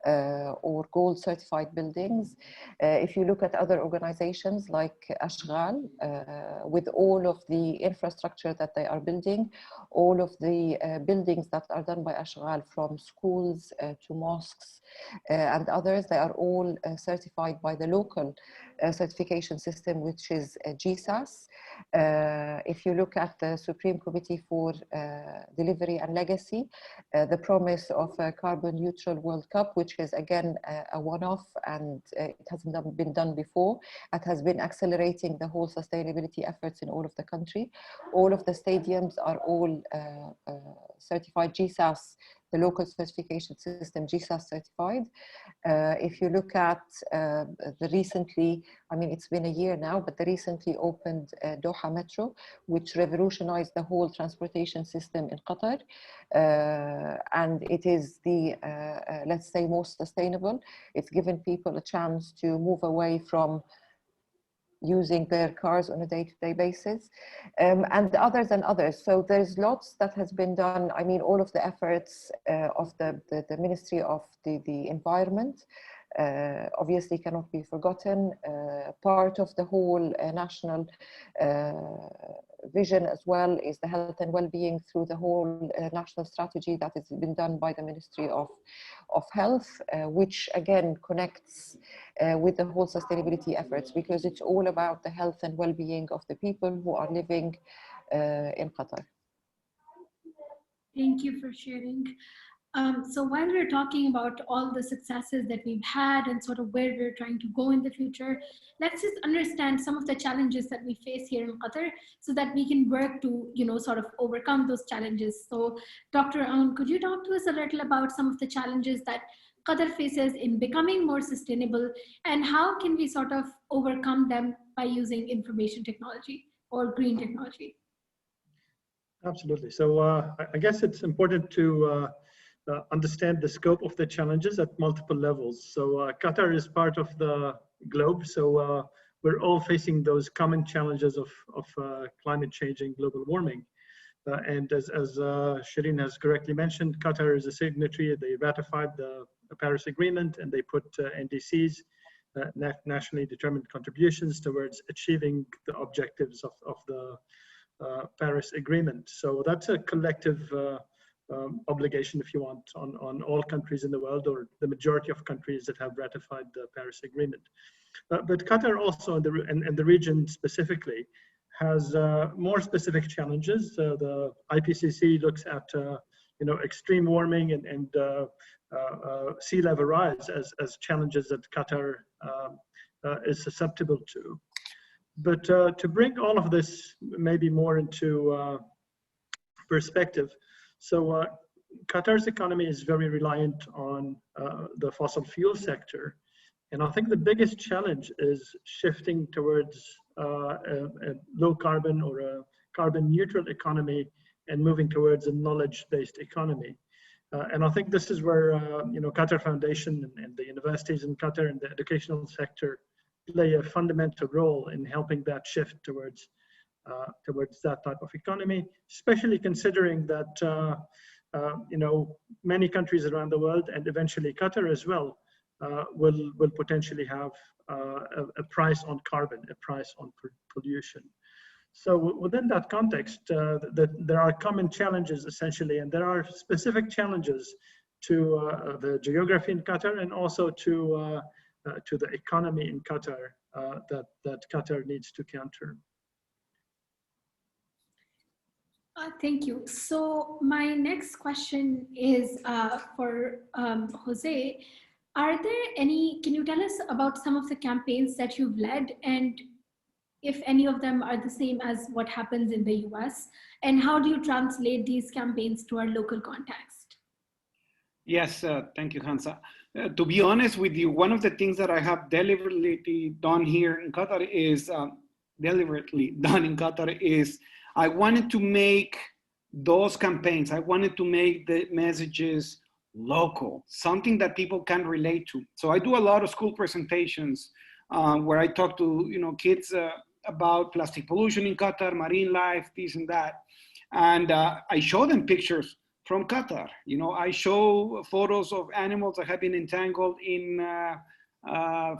or gold certified buildings. If you look at other organizations like Ashghal, with all of the infrastructure that they are building, all of the buildings that are done by Ashghal, from schools to mosques and others, they are all certified by the local certification system, which is GSAS. If you look at the Supreme Committee for Delivery and Legacy, the promise of a carbon neutral World Cup, which is again a one-off, and it hasn't been done before. It has been accelerating the whole sustainability efforts in all of the country. All of the stadiums are all certified GSAS, the local certification system, GSAS certified. If you look at the recently, I mean, it's been a year now, but the recently opened Doha Metro, which revolutionized the whole transportation system in Qatar. And it is the, let's say, most sustainable. It's given people a chance to move away from using their cars on a day-to-day basis, and others and others. So there's lots that has been done. I mean, all of the efforts of the Ministry of the Environment, obviously cannot be forgotten. Part of the whole national vision as well is the health and well-being through the whole national strategy that has been done by the Ministry of Health, which again connects with the whole sustainability efforts, because it's all about the health and well-being of the people who are living in Qatar. Thank you for sharing. So while we're talking about all the successes that we've had and sort of where we're trying to go in the future, let's just understand some of the challenges that we face here in Qatar so that we can work to, sort of overcome those challenges. So Dr. Aoun, could you talk to us a little about some of the challenges that Qatar faces in becoming more sustainable, and how can we sort of overcome them by using information technology or green technology? Absolutely. So I guess it's important to understand the scope of the challenges at multiple levels. So Qatar is part of the globe, so we're all facing those common challenges of climate change and global warming. And as Shireen has correctly mentioned, Qatar is a signatory. They ratified the Paris Agreement, and they put NDCs, nationally determined contributions, towards achieving the objectives of the Paris Agreement. So that's a collective obligation, if you want, on all countries in the world, or the majority of countries that have ratified the Paris Agreement. But Qatar also, and the region specifically, has more specific challenges. The IPCC looks at extreme warming and sea level rise as challenges that Qatar is susceptible to. But to bring all of this maybe more into perspective, so Qatar's economy is very reliant on the fossil fuel sector. And I think the biggest challenge is shifting towards a low carbon or a carbon neutral economy and moving towards a knowledge-based economy. And I think this is where Qatar Foundation and the universities in Qatar and the educational sector play a fundamental role in helping that shift towards that type of economy, especially considering that many countries around the world, and eventually Qatar as well, will potentially have a price on carbon, a price on pollution. So within that context, there are common challenges essentially, and there are specific challenges to the geography in Qatar, and also to the economy in Qatar that Qatar needs to counter. Thank you. So my next question is for Jose. Are there any, can you tell us about some of the campaigns that you've led, and if any of them are the same as what happens in the US, and how do you translate these campaigns to our local context? Yes, thank you, Khansa. To be honest with you, one of the things that I have deliberately done here in Qatar is, I wanted to make those campaigns, I wanted to make the messages local, something that people can relate to. So I do a lot of school presentations where I talk to kids about plastic pollution in Qatar, marine life, this and that. And I show them pictures from Qatar. I show photos of animals that have been entangled in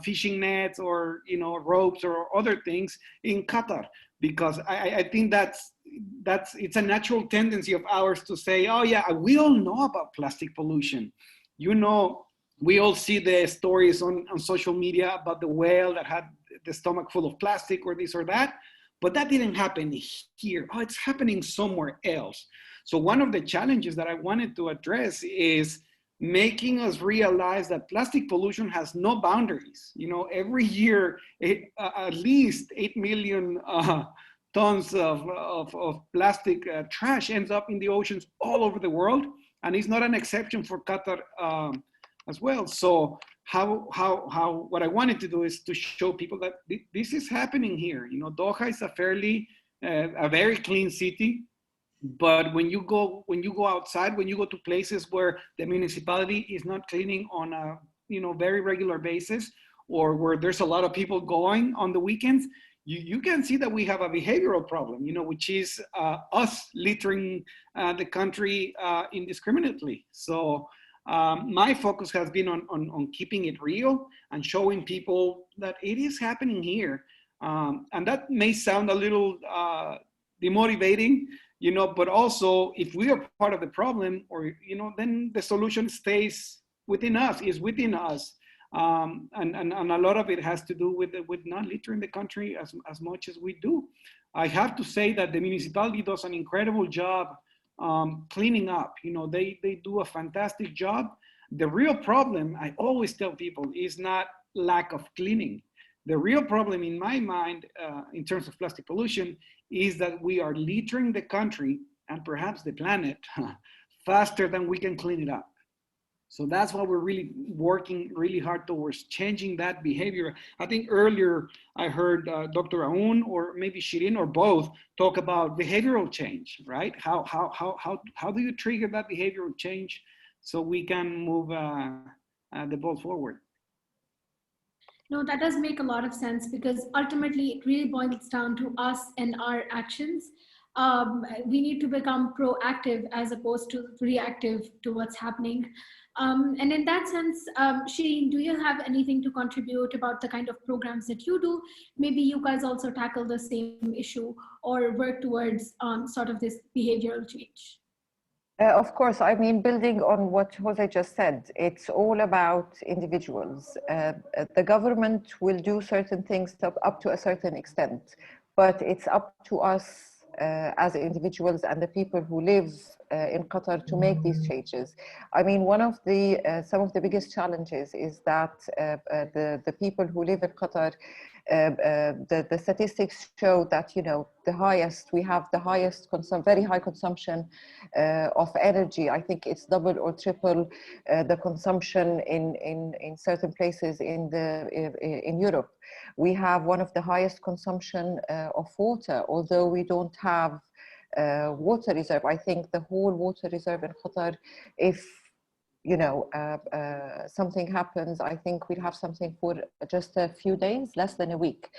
fishing nets or ropes or other things in Qatar, because I think it's a natural tendency of ours to say, oh yeah, we all know about plastic pollution. We all see the stories on social media about the whale that had the stomach full of plastic or this or that, but that didn't happen here. Oh, it's happening somewhere else. So one of the challenges that I wanted to address is making us realize that plastic pollution has no boundaries. Every year, at least 8 million tons of plastic trash ends up in the oceans all over the world, and it's not an exception for Qatar as well. So what I wanted to do is to show people that this is happening here. Doha is a very clean city, but when you go outside, when you go to places where the municipality is not cleaning on a very regular basis, or where there's a lot of people going on the weekends, you can see that we have a behavioral problem, which is us littering the country indiscriminately. So My focus has been on keeping it real and showing people that it is happening here. And that may sound a little demotivating, you know, but also if we are part of the problem, or, you know, then the solution stays within us, is within us. And a lot of it has to do with not littering the country as much as we do. I have to say that the municipality does an incredible job cleaning up. You know, they do a fantastic job. The real problem, I always tell people, is not lack of cleaning. The real problem in my mind, in terms of plastic pollution, is that we are littering the country and perhaps the planet faster than we can clean it up. So that's why we're really working really hard towards changing that behavior. I think earlier I heard Dr. Aoun, or maybe Shireen, or both, talk about behavioral change, right? How do you trigger that behavioral change so we can move the ball forward? No, that does make a lot of sense, because ultimately it really boils down to us and our actions. We need to become proactive as opposed to reactive to what's happening. And in that sense, Shireen, do you have anything to contribute about the kind of programs that you do? Maybe you guys also tackle the same issue or work towards sort of this behavioral change. Of course, I mean, building on what Jose just said, it's all about individuals. The government will do certain things up to a certain extent, but it's up to us as individuals and the people who live in Qatar to make these changes. I mean, one of the some of the biggest challenges is that the people who live in Qatar, the statistics show that, you know, we have the highest very high consumption of energy. I think it's double or triple the consumption in certain places in Europe. We have one of the highest consumption of water, although we don't have water reserve. I think the whole water reserve in Qatar, if you know, something happens, I think we'll have something for just a few days, less than a week.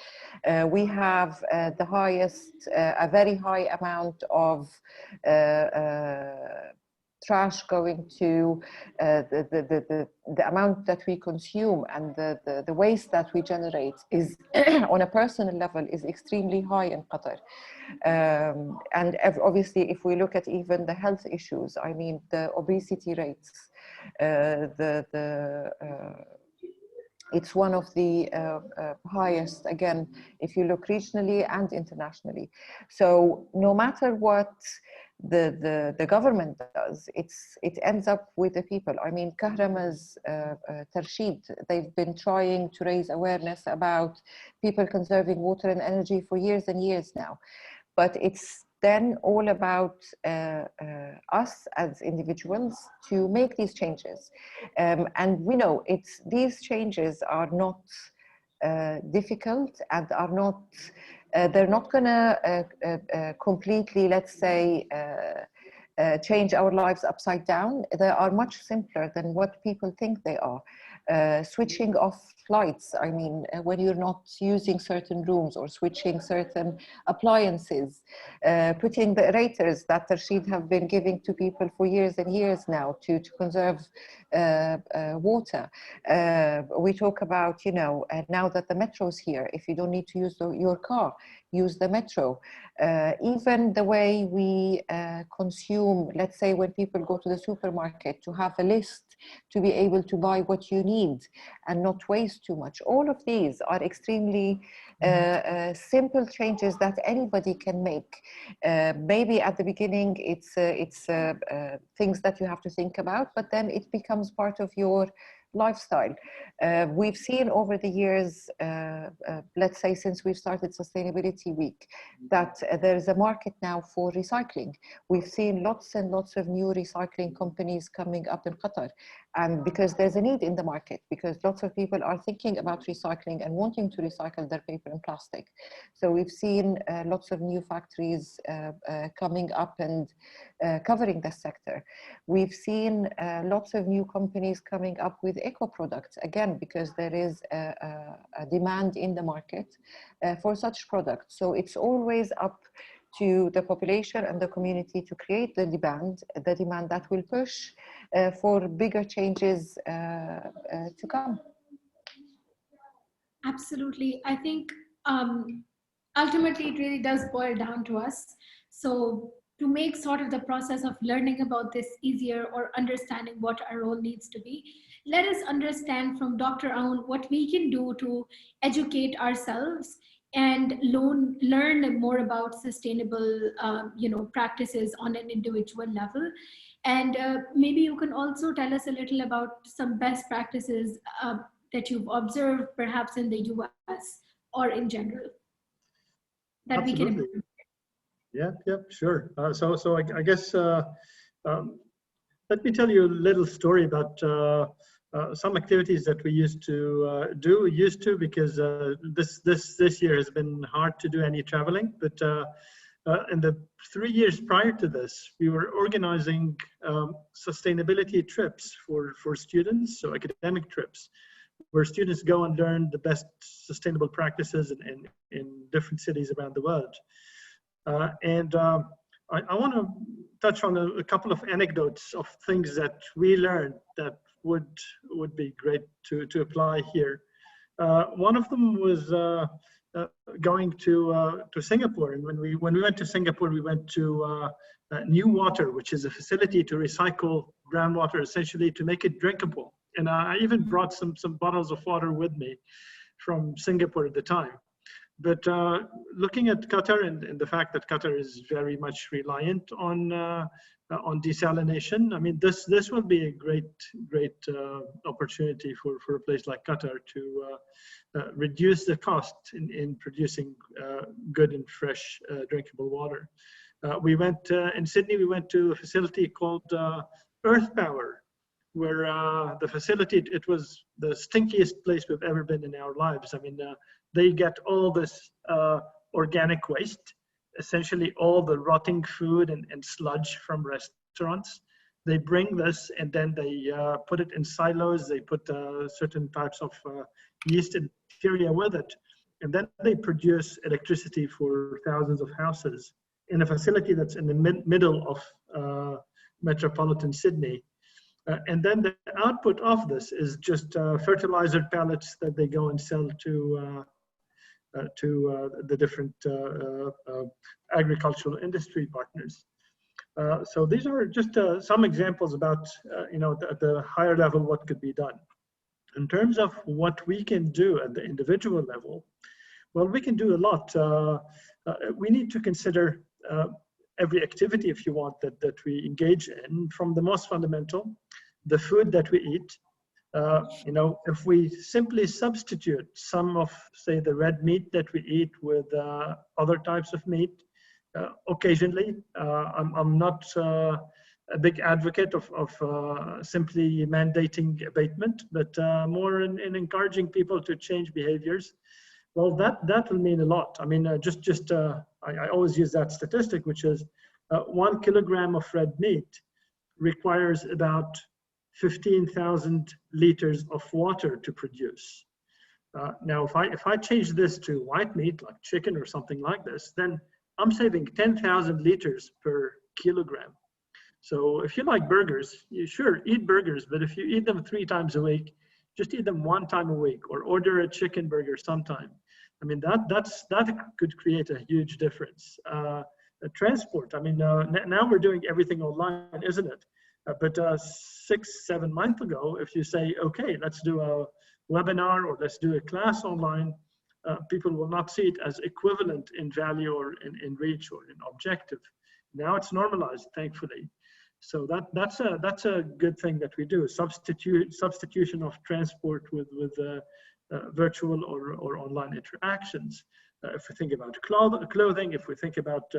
We have the highest, a very high amount of trash going to the amount that we consume, and the waste that we generate is on a personal level is extremely high in Qatar. And obviously, if we look at even the health issues, I mean, the obesity rates, it's one of the highest, again, if you look regionally and internationally. So no matter what the government does, it ends up with the people. I mean, Kahrama's Tarsheed, they've been trying to raise awareness about people conserving water and energy for years and years now. But it's then all about us as individuals to make these changes. And we know these changes are not difficult and are not, they're not gonna completely, let's say, change our lives upside down. They are much simpler than what people think they are. Switching off lights, I mean, when you're not using certain rooms, or switching certain appliances, putting the aerators that Tarsheed have been giving to people for years and years now to conserve water. We talk about, you know, now that the metro's here, if you don't need to use your car, use the metro. Even the way we consume, let's say when people go to the supermarket, to have a list to be able to buy what you need and not waste too much. All of these are extremely simple changes that anybody can make. Maybe at the beginning it's things that you have to think about, but then it becomes part of your lifestyle. We've seen over the years, let's say since we've started Sustainability Week, that there's a market now for recycling. We've seen lots and lots of new recycling companies coming up in Qatar, and because there's a need in the market, because lots of people are thinking about recycling and wanting to recycle their paper and plastic. So we've seen lots of new factories coming up and covering the sector. We've seen lots of new companies coming up with eco products, again, because there is a demand in the market for such products. So it's always up to the population and the community to create the demand that will push for bigger changes to come. Absolutely. I think ultimately it really does boil down to us. So to make sort of the process of learning about this easier or understanding what our role needs to be, let us understand from Dr. Aoun what we can do to educate ourselves and learn more about sustainable practices on an individual level. And maybe you can also tell us a little about some best practices that you've observed perhaps in the US or in general that Absolutely. we can improve. Yeah, sure. So I guess let me tell you a little story about some activities that we used to because this year has been hard to do any traveling. But in the 3 years prior to this, we were organizing sustainability trips for students, so academic trips, where students go and learn the best sustainable practices in different cities around the world. I want to touch on a couple of anecdotes of things that we learned that would be great to apply here. One of them was going to Singapore, and when we went to Singapore, we went to New Water, which is a facility to recycle groundwater, essentially to make it drinkable. And I even brought some bottles of water with me from Singapore at the time. But looking at Qatar and the fact that Qatar is very much reliant on desalination, I mean, this will be a great opportunity for a place like Qatar to reduce the cost in producing good and fresh drinkable water. We went in Sydney. We went to a facility called Earth Power, where the facility, it was the stinkiest place we've ever been in our lives. I mean, they get all this organic waste, essentially all the rotting food and sludge from restaurants. They bring this and then they put it in silos. They put certain types of yeast and bacteria with it. And then they produce electricity for thousands of houses in a facility that's in the middle of metropolitan Sydney. And then the output of this is just fertilizer pellets that they go and sell to the different agricultural industry partners. So these are just some examples about, at the higher level, what could be done. In terms of what we can do at the individual level, well, we can do a lot. We need to consider every activity, if you want, that we engage in, from the most fundamental, the food that we eat. If we simply substitute some of, say, the red meat that we eat with other types of meat, occasionally, I'm not a big advocate of simply mandating abatement, but more in encouraging people to change behaviors. Well, that will mean a lot. I mean, I always use that statistic, which is 1 kilogram of red meat requires about 15,000 liters of water to produce. Now, if I change this to white meat, like chicken or something like this, then I'm saving 10,000 liters per kilogram. So if you like burgers, you sure eat burgers, but if you eat them 3 times a week, just eat them 1 time a week, or order a chicken burger sometime. I mean, that could create a huge difference. Transport, I mean, now we're doing everything online, isn't it? But 6-7 months ago, if you say, okay, let's do a webinar or let's do a class online, people will not see it as equivalent in value or in reach or in objective. Now it's normalized, thankfully. So that's a good thing that we do. Substitution of transport with virtual or online interactions. If we think about clothing, if we think about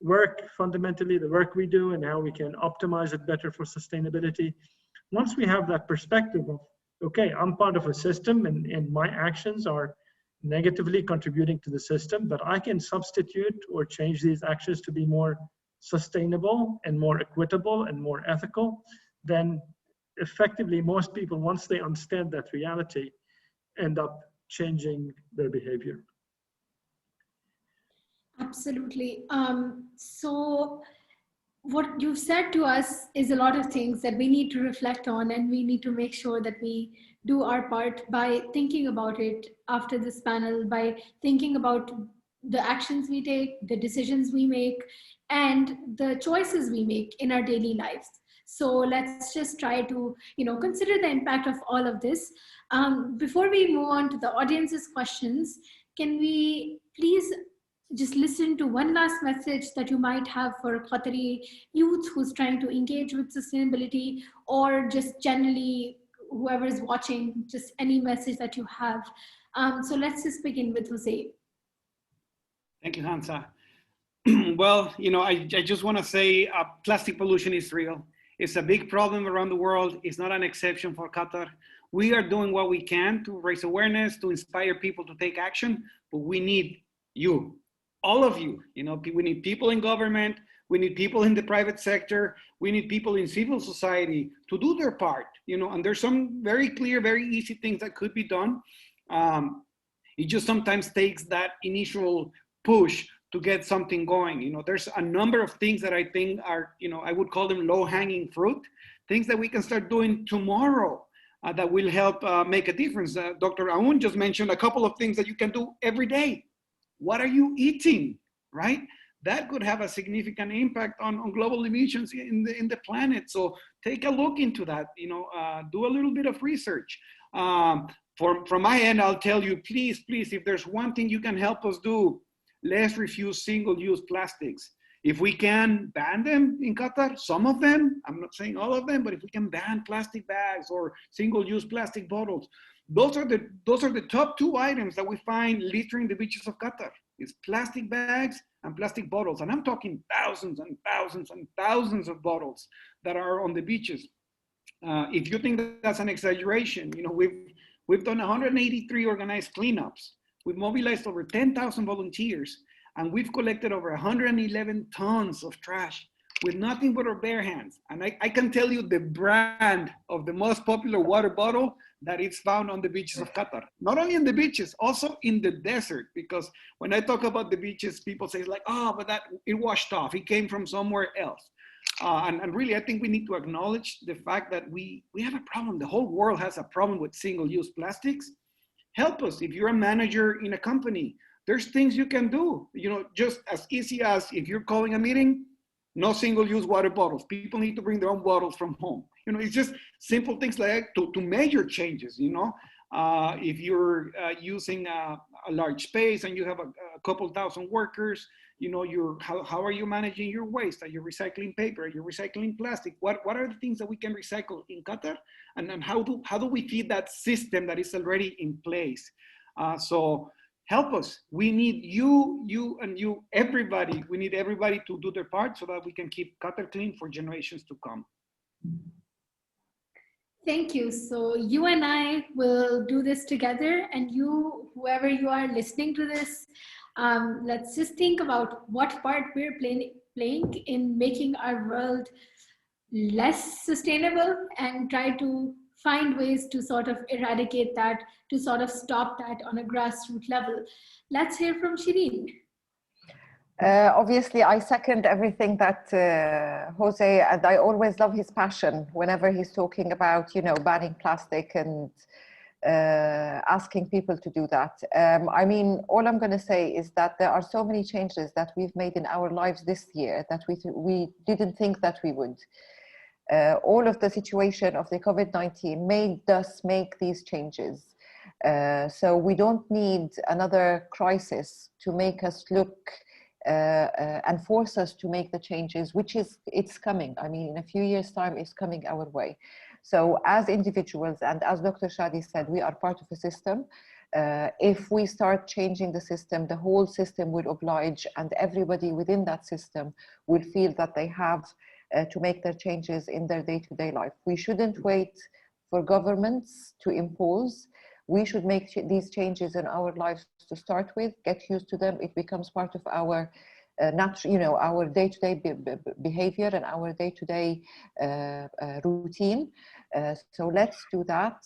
work, fundamentally the work we do and how we can optimize it better for sustainability. Once we have that perspective of, okay, I'm part of a system and my actions are negatively contributing to the system, but I can substitute or change these actions to be more sustainable and more equitable and more ethical, then effectively most people, once they understand that reality, end up changing their behavior. Absolutely. So what you've said to us is a lot of things that we need to reflect on, and we need to make sure that we do our part by thinking about it after this panel, by thinking about the actions we take, the decisions we make, and the choices we make in our daily lives. So let's just try to, consider the impact of all of this. Before we move on to the audience's questions, can we please just listen to one last message that you might have for Qatari youth who's trying to engage with sustainability, or just generally whoever is watching, just any message that you have. So let's just begin with Jose. Thank you, Khansa. Well, I just want to say plastic pollution is real. It's a big problem around the world. It's not an exception for Qatar. We are doing what we can to raise awareness, to inspire people to take action, but we need you. All of you, we need people in government, we need people in the private sector, we need people in civil society to do their part, and there's some very clear, very easy things that could be done. It just sometimes takes that initial push to get something going. There's a number of things that I think are, I would call them low-hanging fruit, things that we can start doing tomorrow that will help make a difference. Dr. Aoun just mentioned a couple of things that you can do every day. What are you eating, right? That could have a significant impact on global emissions in the planet. So take a look into that, do a little bit of research. From my end, I'll tell you, please, if there's one thing you can help us do, let's refuse single-use plastics. If we can ban them in Qatar, some of them, I'm not saying all of them, but if we can ban plastic bags or single-use plastic bottles, those are the top two items that we find littering the beaches of Qatar. It's plastic bags and plastic bottles. And I'm talking thousands and thousands and thousands of bottles that are on the beaches. If you think that's an exaggeration, we've done 183 organized cleanups. We've mobilized over 10,000 volunteers, and we've collected over 111 tons of trash with nothing but our bare hands. And I can tell you the brand of the most popular water bottle that is found on the beaches of Qatar. Not only in the beaches, also in the desert, because when I talk about the beaches, people say like, oh, but it washed off. It came from somewhere else. And really, I think we need to acknowledge the fact that we have a problem. The whole world has a problem with single-use plastics. Help us. If you're a manager in a company, there's things you can do, just as easy as if you're calling a meeting, no single-use water bottles. People need to bring their own bottles from home. It's just simple things like that to measure changes, If you're using a large space and you have a couple thousand workers, how are you managing your waste? Are you recycling paper? Are you recycling plastic? What are the things that we can recycle in Qatar? And then how do we feed that system that is already in place? So help us. We need you, everybody. We need everybody to do their part so that we can keep Qatar clean for generations to come. Thank you. So you and I will do this together, and you, whoever you are listening to this, let's just think about what part we're playing in making our world less sustainable, and try to find ways to sort of eradicate that, to sort of stop that on a grassroots level. Let's hear from Shireen. Obviously, I second everything that Jose, and I always love his passion whenever he's talking about, banning plastic and asking people to do that. I mean, all I'm going to say is that there are so many changes that we've made in our lives this year that we didn't think that we would. All of the situation of the COVID-19 made us make these changes. So we don't need another crisis to make us look and force us to make the changes, it's coming. I mean, in a few years' time, it's coming our way. So as individuals, and as Dr. Chadi said, we are part of a system. If we start changing the system, the whole system will oblige, and everybody within that system will feel that they have to make their changes in their day-to-day life. We shouldn't wait for governments to impose. We should make these changes in our lives to start with, get used to them. It becomes part of our our day-to-day behavior and our day-to-day routine. So let's do that.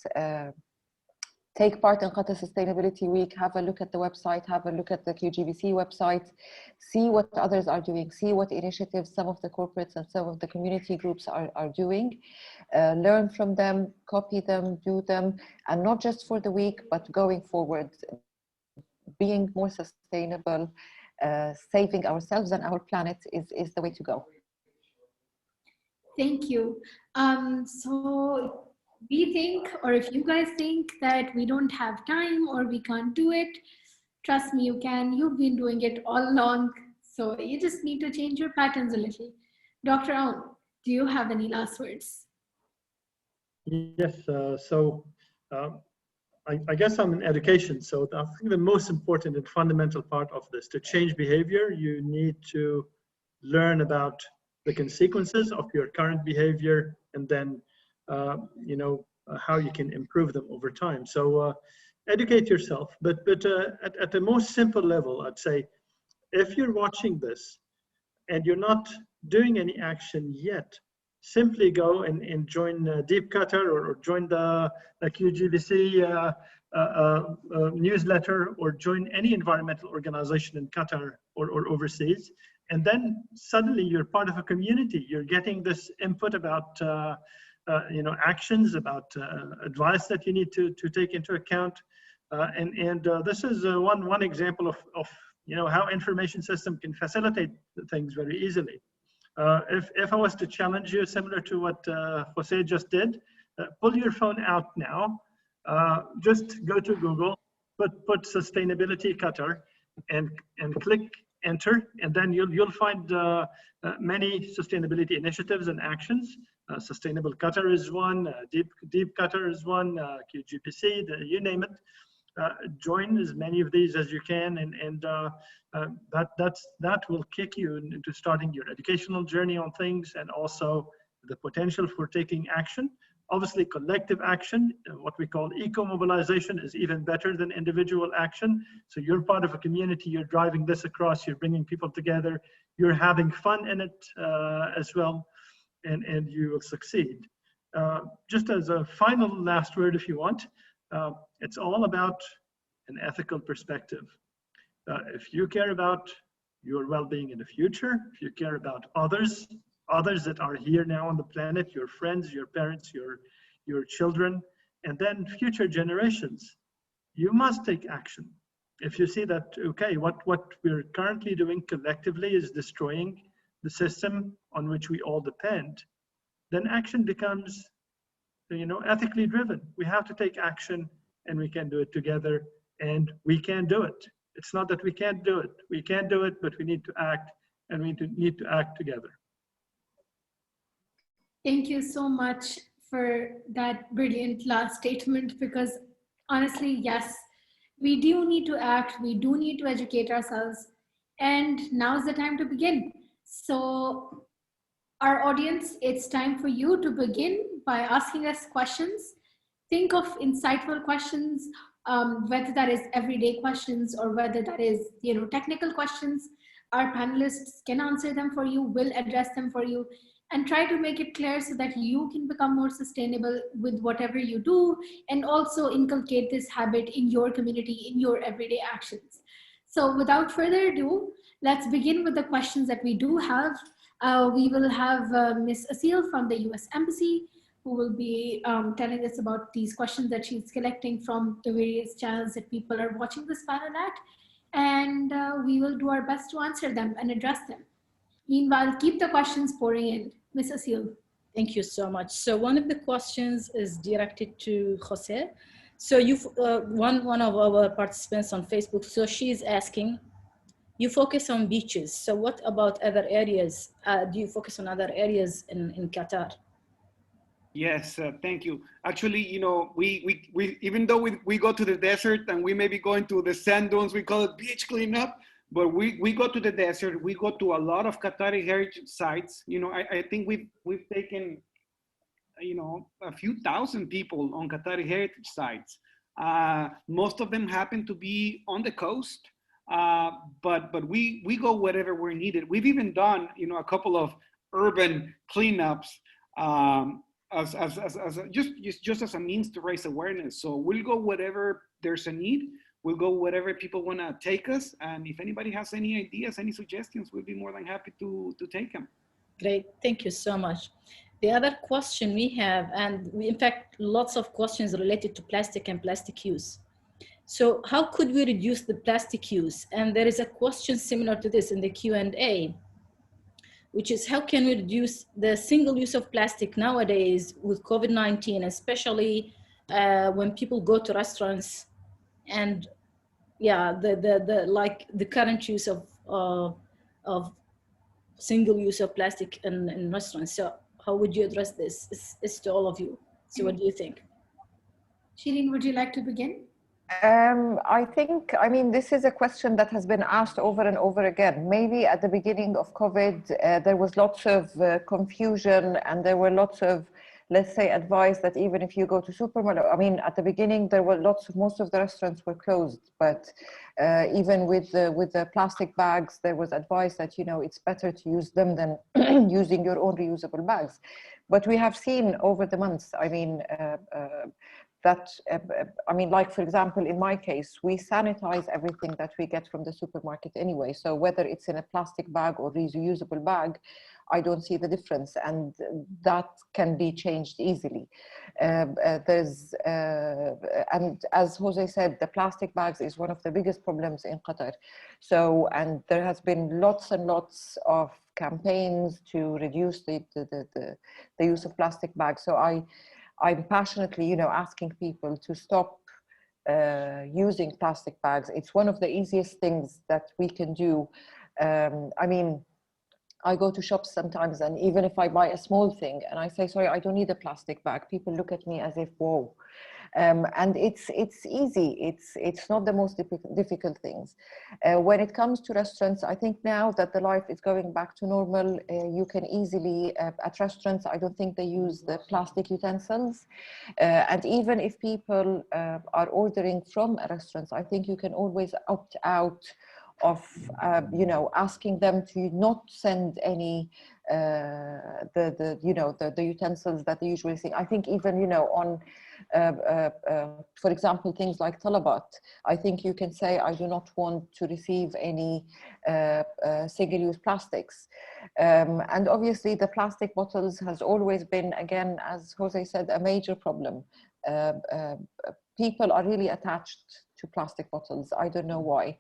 take part in Qatar Sustainability Week, have a look at the website, have a look at the QGBC website, see what others are doing, see what initiatives some of the corporates and some of the community groups are doing, learn from them, copy them, do them, and not just for the week, but going forward, being more sustainable, saving ourselves and our planet is the way to go. Thank you. So we think, or if you guys think that we don't have time or we can't do it, trust me, you can. You've been doing it all along. So you just need to change your patterns a little. Dr. Aoun, do you have any last words? Yes, I guess I'm in education. So I think the most important and fundamental part of this, to change behavior, you need to learn about the consequences of your current behavior, and then how you can improve them over time. So educate yourself, but at the most simple level, I'd say, if you're watching this and you're not doing any action yet, simply go and join DEAP Qatar or join the QGBC newsletter, or join any environmental organization in Qatar or overseas. And then suddenly you're part of a community. You're getting this input about actions, about advice that you need to take into account. This is one example of how information system can facilitate things very easily. If I was to challenge you, similar to what Jose just did, pull your phone out now, just go to Google, put Sustainability Qatar, and click enter, and then you'll find many sustainability initiatives and actions. Sustainable Qatar is one, DEAP Qatar is one, QGBC, you name it. Join as many of these as you can, and that will kick you into starting your educational journey on things, and also the potential for taking action. Obviously, collective action, what we call eco-mobilization, is even better than individual action. So you're part of a community, you're driving this across, you're bringing people together, you're having fun in it as well, and you will succeed. Just as a final last word, if you want, it's all about an ethical perspective. If you care about your well-being in the future, if you care about others that are here now on the planet, your friends, your parents, your children, and then future generations, you must take action. If you see that, okay, what we're currently doing collectively is destroying the system on which we all depend, then action becomes, ethically driven. We have to take action, and we can do it together, and we can do it. It's not that we can't do it. We can do it, but we need to act, and we need to act together. Thank you so much for that brilliant last statement, because honestly, yes, we do need to act, we do need to educate ourselves, and now's the time to begin. So our audience, it's time for you to begin by asking us questions. Think of insightful questions, whether that is everyday questions or whether that is, technical questions. Our panelists can answer them for you, will address them for you, and try to make it clear so that you can become more sustainable with whatever you do, and also inculcate this habit in your community, in your everyday actions. So without further ado, let's begin with the questions that we do have. We will have Ms. Asil from the US Embassy, who will be telling us about these questions that she's collecting from the various channels that people are watching this panel at. And we will do our best to answer them and address them. Meanwhile, keep the questions pouring in. Ms. Asil. Thank you so much. So one of the questions is directed to Jose. So one of our participants on Facebook, so she's asking, you focus on beaches. So what about other areas? Do you focus on other areas in Qatar? Yes, thank you. Actually, we even though we go to the desert and we may be going to the sand dunes, we call it beach cleanup, but we go to the desert, we go to a lot of Qatari heritage sites. I think we've taken, a few thousand people on Qatari heritage sites. Most of them happen to be on the coast, but we go wherever we're needed. We've even done, a couple of urban cleanups just as a means to raise awareness. So we'll go whatever there's a need. We'll go whatever people want to take us. And if anybody has any ideas, any suggestions, we'll be more than happy to take them. Great, thank you so much. The other question we have, and we, in fact, lots of questions related to plastic and plastic use. So how could we reduce the plastic use? And there is a question similar to this in the Q&A, which is how can we reduce the single use of plastic nowadays with COVID-19, especially when people go to restaurants and the current use of single use of plastic in restaurants. So how would you address this? It's to all of you. So what do you think? Shireen, would you like to begin? I mean, this is a question that has been asked over and over again. Maybe at the beginning of COVID, there was lots of confusion, and there were lots of, let's say, advice that even if you go to supermarket, I mean, at the beginning, there were most of the restaurants were closed, but even with the plastic bags, there was advice that, you know, it's better to use them than using your own reusable bags. But we have seen over the months, I mean, like, for example, in my case, we sanitize everything that we get from the supermarket anyway. So whether it's in a plastic bag or reusable bag, I don't see the difference, and that can be changed easily. And as Jose said, the plastic bags is one of the biggest problems in Qatar. So, and there has been lots and lots of campaigns to reduce the use of plastic bags. So I'm passionately, you know, asking people to stop using plastic bags. It's one of the easiest things that we can do. I mean, I go to shops sometimes, and even if I buy a small thing and I say, sorry, I don't need a plastic bag, people look at me as if, whoa. And it's easy. It's not the most difficult things. When it comes to restaurants, I think now that the life is going back to normal, you can easily, at restaurants, I don't think they use the plastic utensils. And even if people are ordering from restaurants, I think you can always opt out of, you know, asking them to not send any the utensils that they usually see. I think even, you know, on for example, things like talabat, I think you can say, I do not want to receive any single-use plastics. And obviously the plastic bottles has always been, again, as Jose said, a major problem. People are really attached to plastic bottles. I don't know why.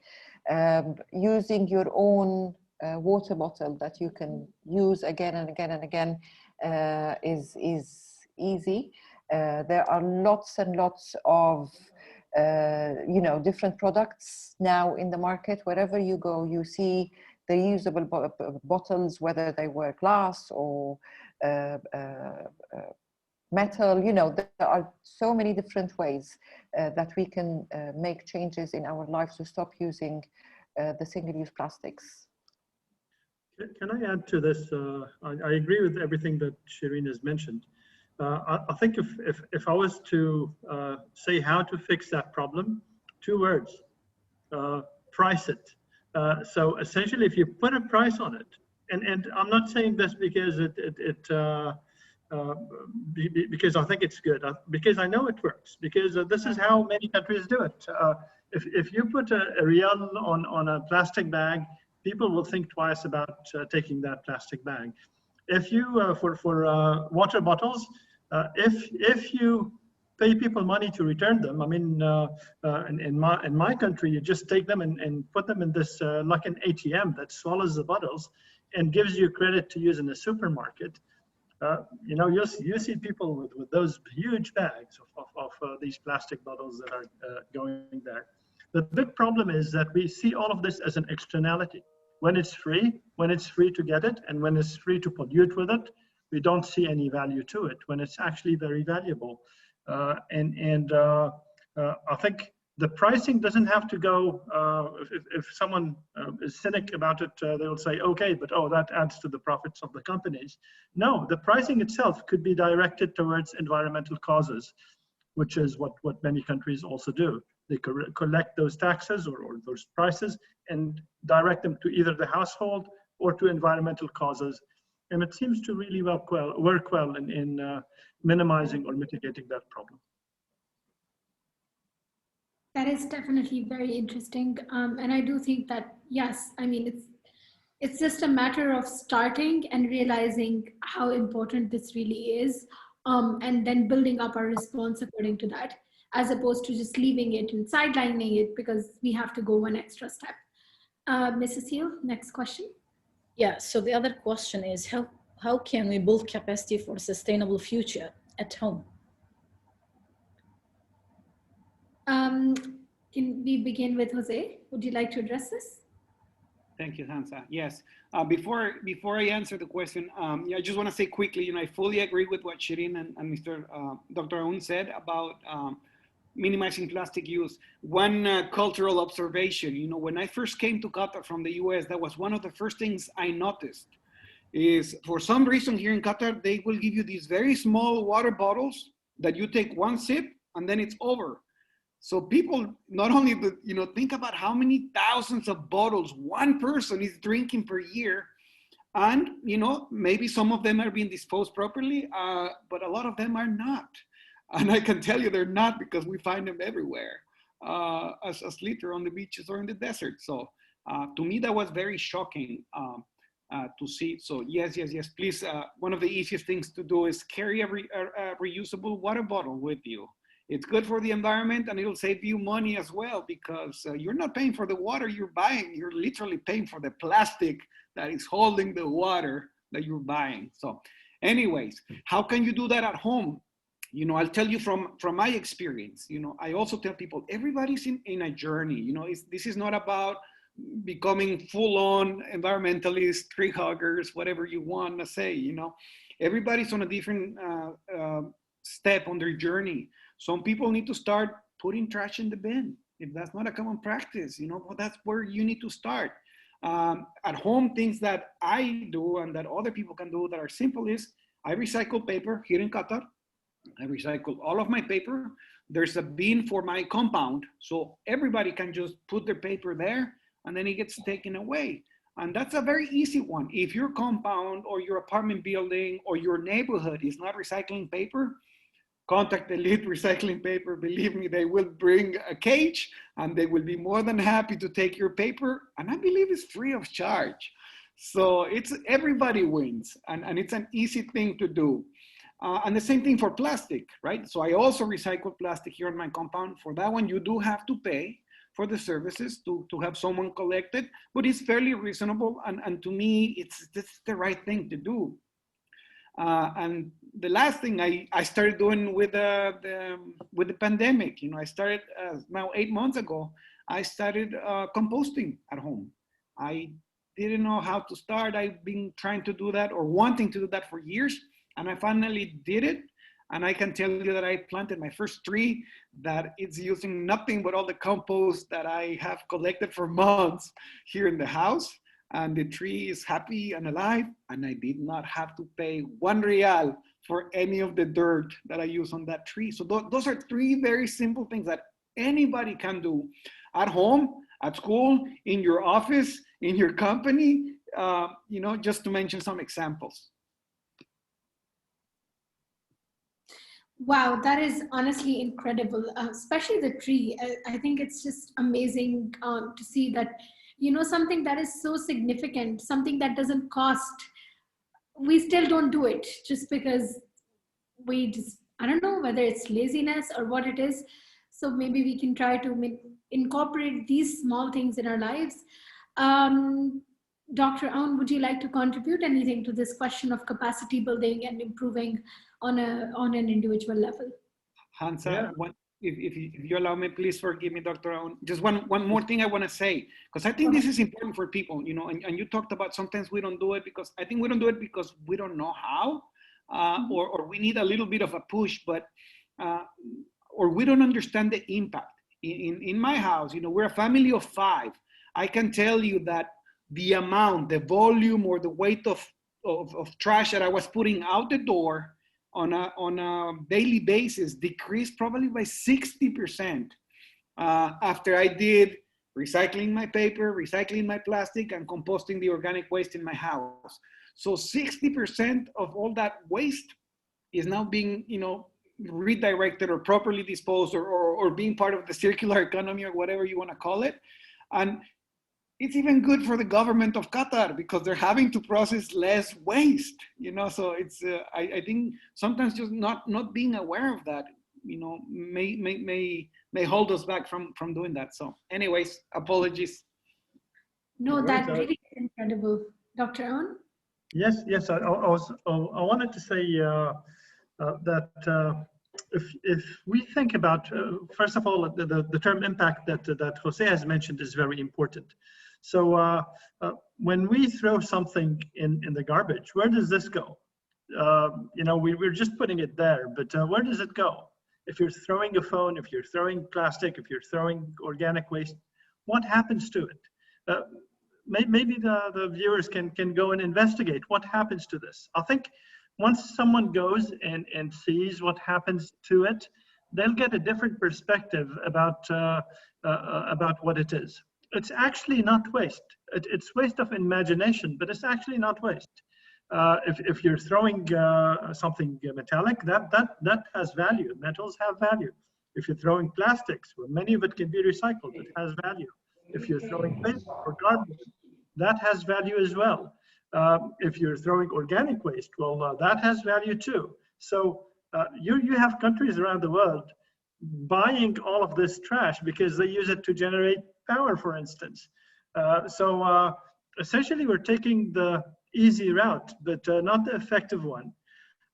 Using your own water bottle that you can use again and again and again is easy. There are lots and lots of you know, different products now in the market. Wherever you go, you see the reusable bottles, whether they were glass or metal. You know, there are so many different ways that we can make changes in our lives to stop using the single-use plastics. Can I add to this? I agree with everything that Shireen has mentioned. I think if I was to say how to fix that problem, 2 words: price it. So essentially, if you put a price on it, and I'm not saying this because because I think it's good, because I know it works, because this is how many countries do it. If you put a riyal on a plastic bag, people will think twice about taking that plastic bag. If you, for water bottles, if you pay people money to return them, I mean, in my country, you just take them and put them in this, like an ATM that swallows the bottles and gives you credit to use in the supermarket. You know, you see people with those huge bags of these plastic bottles that are going there. The big problem is that we see all of this as an externality. When it's free to get it, and when it's free to pollute with it, we don't see any value to it, when it's actually very valuable. I think the pricing doesn't have to go, if someone is cynic about it, they'll say, okay, but oh, that adds to the profits of the companies. No, the pricing itself could be directed towards environmental causes, which is what many countries also do. They collect those taxes or those prices and direct them to either the household or to environmental causes. And it seems to really work well in minimizing or mitigating that problem. That is definitely very interesting. And I do think that, yes, I mean, it's just a matter of starting and realizing how important this really is, and then building up our response according to that, as opposed to just leaving it and sidelining it because we have to go one extra step. Mrs. Hill, next question. Yeah, so the other question is how can we build capacity for a sustainable future at home? Can we begin with Jose? Would you like to address this? Thank you, Khansa. Yes. Before I answer the question, I just want to say quickly, I fully agree with what Shireen and Dr. Aoun said about minimizing plastic use. One cultural observation, when I first came to Qatar from the US, that was one of the first things I noticed is for some reason here in Qatar, they will give you these very small water bottles that you take one sip and then it's over. So people not only, think about how many thousands of bottles one person is drinking per year. And, maybe some of them are being disposed properly, but a lot of them are not. And I can tell you they're not because we find them everywhere as litter on the beaches or in the desert. So to me, that was very shocking to see. So yes, please. One of the easiest things to do is carry a reusable water bottle with you. It's good for the environment and it'll save you money as well because you're not paying for the water you're buying. You're literally paying for the plastic that is holding the water that you're buying. So anyways, how can you do that at home? I'll tell you from my experience, I also tell people, everybody's in a journey. This is not about becoming full-on environmentalists, tree huggers, whatever you want to say, everybody's on a different step on their journey. Some people need to start putting trash in the bin. If that's not a common practice, well, that's where you need to start. At home, things that I do and that other people can do that are simple is I recycle paper here in Qatar. I recycle all of my paper. There's a bin for my compound. So everybody can just put their paper there and then it gets taken away. And that's a very easy one. If your compound or your apartment building or your neighborhood is not recycling paper, contact Elite Recycling Paper. Believe me, they will bring a cage and they will be more than happy to take your paper. And I believe it's free of charge. So everybody wins and it's an easy thing to do. And the same thing for plastic, right? So I also recycle plastic here on my compound. For that one, you do have to pay for the services to have someone collect it, but it's fairly reasonable. And to me, it's the right thing to do. And the last thing I started doing with the pandemic, I started now 8 months ago, I started composting at home. I didn't know how to start. I've been trying to do that or wanting to do that for years. And I finally did it. And I can tell you that I planted my first tree that it's using nothing but all the compost that I have collected for months here in the house. And the tree is happy and alive. And I did not have to pay 1 real for any of the dirt that I use on that tree. So those are 3 very simple things that anybody can do at home, at school, in your office, in your company, just to mention some examples. Wow, that is honestly incredible, especially the tree. I think it's just amazing to see that, something that is so significant, something that doesn't cost, we still don't do it just because I don't know whether it's laziness or what it is. So maybe we can try to incorporate these small things in our lives. Dr. Aoun, would you like to contribute anything to this question of capacity building and improving on an individual level? Khansa, yeah. If you allow me, please forgive me, Dr. Aoun. Just one more thing I want to say, because I think this is important for people, and you talked about sometimes we don't do it because I think we don't do it because we don't know how, or we need a little bit of a push, but or we don't understand the impact. In my house, we're a family of 5. I can tell you that the amount, the volume, or the weight of trash that I was putting out the door on a daily basis decreased probably by 60% after I did recycling my paper, recycling my plastic, and composting the organic waste in my house. So 60% of all that waste is now being, redirected or properly disposed or being part of the circular economy or whatever you want to call it. And it's even good for the government of Qatar because they're having to process less waste, so it's, I think sometimes just not being aware of that, may hold us back from doing that. So anyways, apologies. No, that really is incredible. Dr. Aoun? Yes, I wanted to say that if we think about, first of all, the term impact that Jose has mentioned is very important. So when we throw something in the garbage, where does this go? We're just putting it there, but where does it go? If you're throwing a phone, if you're throwing plastic, if you're throwing organic waste, what happens to it? Maybe the viewers can go and investigate what happens to this. I think once someone goes and sees what happens to it, they'll get a different perspective about what it is. It's actually not waste. It's waste of imagination, but it's actually not waste. If you're throwing something metallic, that has value. Metals have value. If you're throwing plastics, well, many of it can be recycled. It has value. If you're throwing waste or garbage, that has value as well. If you're throwing organic waste, well, that has value too. So you have countries around the world buying all of this trash because they use it to generate power, for instance. So essentially, we're taking the easy route, but not the effective one.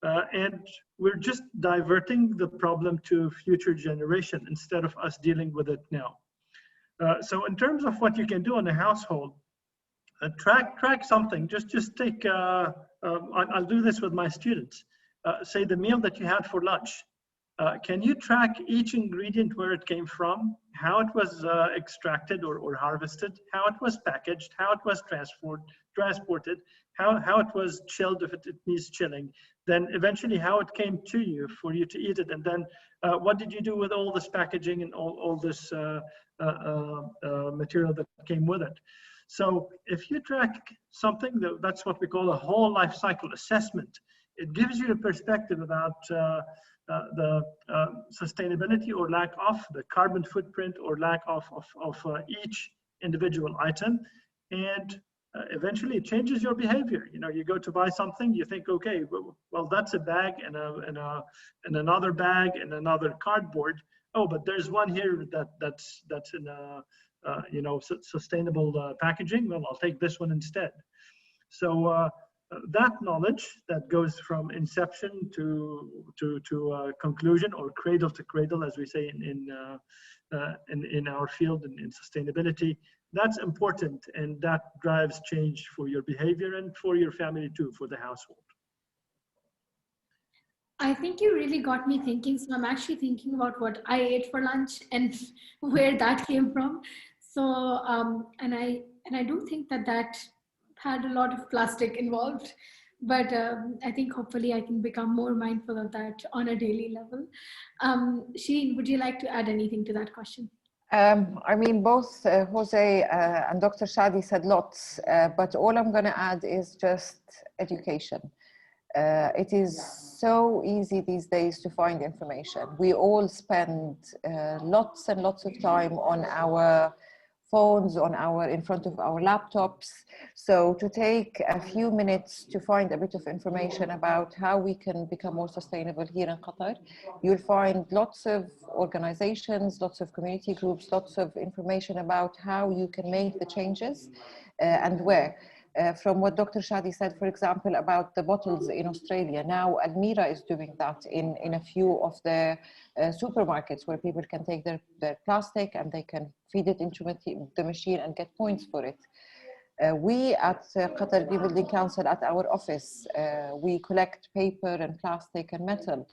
And we're just diverting the problem to future generation instead of us dealing with it now. So in terms of what you can do in a household, track something. Just take, I'll do this with my students. Say the meal that you had for lunch. Can you track each ingredient, where it came from, how it was extracted or harvested, how it was packaged, how it was transported, how it was chilled if it needs chilling, then eventually how it came to you for you to eat it, and then what did you do with all this packaging and all this material that came with it. So if you track something, that's what we call a whole life cycle assessment. It gives you a perspective about the sustainability or lack of, the carbon footprint or lack of each individual item, and eventually it changes your behavior. You go to buy something, you think, okay, well that's a bag and another bag and another cardboard. Oh, but there's one here that's in a sustainable packaging. Well, I'll take this one instead. So that knowledge that goes from inception to conclusion, or cradle to cradle, as we say in our field in sustainability, that's important, and that drives change for your behavior and for your family too, for the household. I think you really got me thinking. So I'm actually thinking about what I ate for lunch and where that came from. So and I do think that had a lot of plastic involved, but I think hopefully I can become more mindful of that on a daily level. Shireen, would you like to add anything to that question? I mean, both Jose and Dr. Chadi said lots, but all I'm going to add is just education. It is so easy these days to find information. We all spend lots and lots of time on our phones, in front of our laptops. So to take a few minutes to find a bit of information about how we can become more sustainable here in Qatar, you'll find lots of organizations, lots of community groups, lots of information about how you can make the changes and where. From what Dr. Chadi said, for example, about the bottles in Australia, now Almira is doing that in a few of the supermarkets, where people can take their plastic and they can feed it into the machine and get points for it. We at Qatar Green Building Council, at our office, we collect paper and plastic and metal.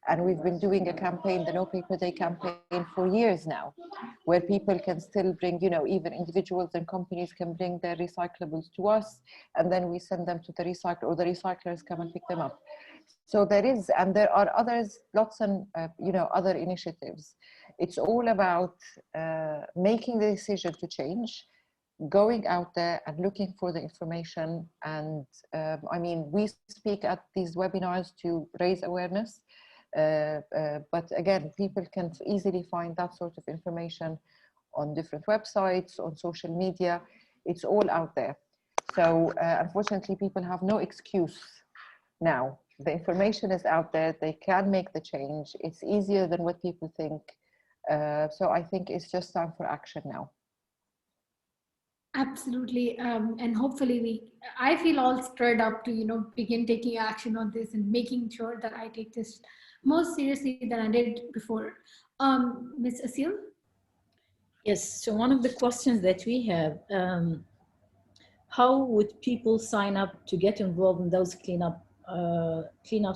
And we've been doing a campaign, the No Paper Day campaign, for years now, where people can still bring, even individuals and companies can bring their recyclables to us, and then we send them to the recycler, or the recyclers come and pick them up. So there are others, lots and, other initiatives. It's all about making the decision to change, going out there and looking for the information. And I mean, we speak at these webinars to raise awareness, but again, people can easily find that sort of information on different websites, on social media. It's all out there. So unfortunately, people have no excuse now. The information is out there. They can make the change. It's easier than what people think. So I think it's just time for action now. Absolutely. And hopefully I feel all stirred up to, you know, begin taking action on this and making sure that I take this more seriously than I did before. Ms. Asil? Yes, so one of the questions that we have, how would people sign up to get involved in those cleanups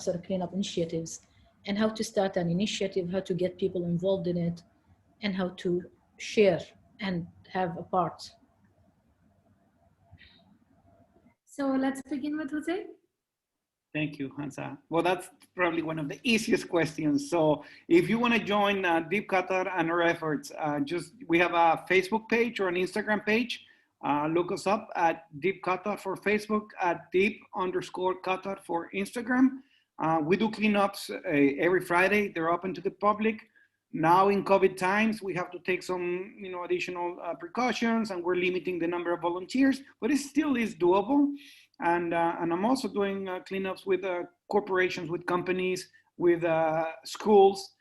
or cleanup initiatives, and how to start an initiative, how to get people involved in it, and how to share and have a part? So let's begin with Jose. Thank you, Khansa. Well, that's probably one of the easiest questions. So if you want to join DEAP Qatar and our efforts, we have a Facebook page or an Instagram page. Look us up at DEAP Qatar for Facebook, at DEAP_Qatar for Instagram. We do cleanups every Friday. They're open to the public. Now in COVID times, we have to take some, you know, additional precautions, and we're limiting the number of volunteers, but it still is doable. And I'm also doing cleanups with corporations, with companies, with schools.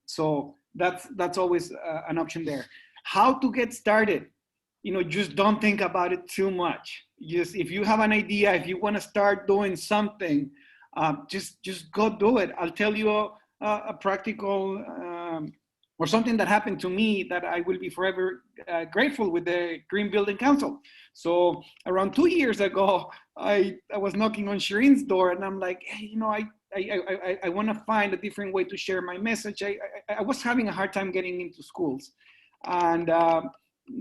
So that's always an option there. How to get started? You know, just don't think about it too much. Just if you have an idea, if you want to start doing something, just go do it. I'll tell you a practical or something that happened to me that I will be forever grateful with the Green Building Council. So around 2 years ago, I was knocking on Shireen's door, and I'm like, hey, you know, I want to find a different way to share my message. I was having a hard time getting into schools, and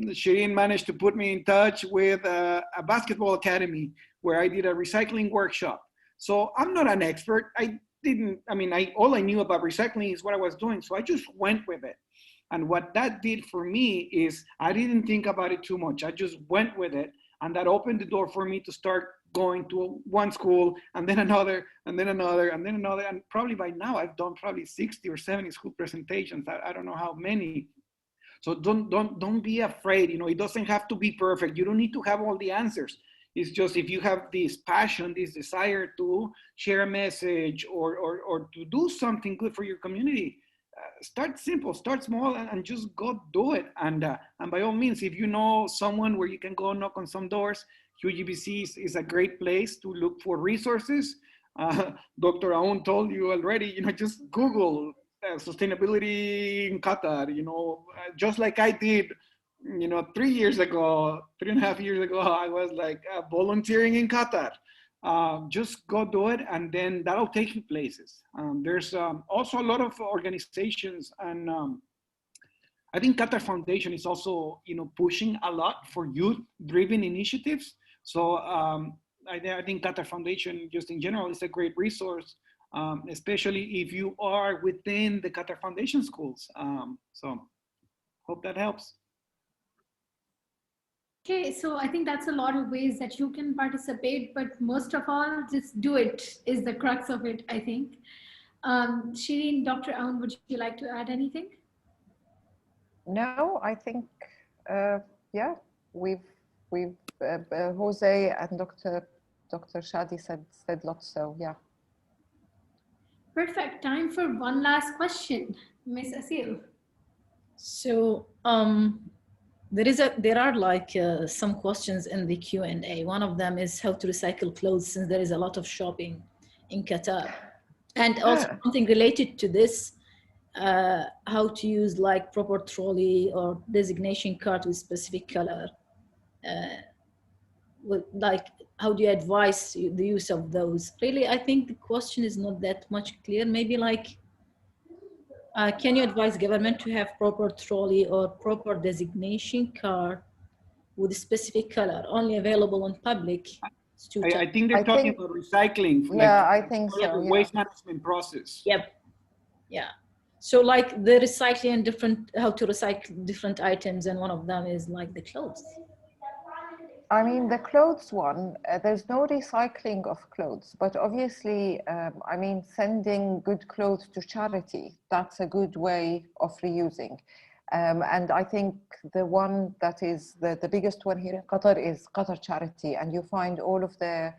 Shireen managed to put me in touch with a basketball academy where I did a recycling workshop. So I'm not an expert. All I knew about recycling is what I was doing. So I just went with it. And what that did for me is I didn't think about it too much. I just went with it. And that opened the door for me to start going to one school and then another, and then another, and then another. And probably by now I've done probably 60 or 70 school presentations. I don't know how many. So don't be afraid. You know, it doesn't have to be perfect. You don't need to have all the answers. It's just if you have this passion, this desire to share a message or to do something good for your community, start simple, start small, and just go do it. And by all means, if you know someone where you can go knock on some doors, UGBC is a great place to look for resources. Dr. Aoun told you already, you know, just Google sustainability in Qatar, you know, just like I did. You know, 3.5 years ago, I was like volunteering in Qatar. Just go do it, and then that'll take you places. There's also a lot of organizations, and I think Qatar Foundation is also, you know, pushing a lot for youth-driven initiatives. So I think Qatar Foundation, just in general, is a great resource, especially if you are within the Qatar Foundation schools. So hope that helps. Okay, so I think that's a lot of ways that you can participate, but most of all, just do it is the crux of it, I think. Shireen, Dr. Aoun, would you like to add anything? No, I think, yeah, we've Jose and Dr. Chadi said lots, so yeah. Perfect. Time for one last question, Ms. Asil. So there are like some questions in the Q&A. One of them is how to recycle clothes, since there is a lot of shopping in Qatar. And also something related to this, how to use like proper trolley or designation card with specific color. Like, how do you advise the use of those? Really, I think the question is not that much clear. Maybe like, can you advise government to have proper trolley or proper designation card with a specific color, only available in public? I think they're talking about recycling. Yeah, like, I think so. The waste management process. Yep. Yeah. So like the recycling how to recycle different items, and one of them is like the clothes. I mean, the clothes one, there's no recycling of clothes, but obviously, I mean, sending good clothes to charity, that's a good way of reusing. And I think the one that is the biggest one here in Qatar is Qatar Charity, and you find all of the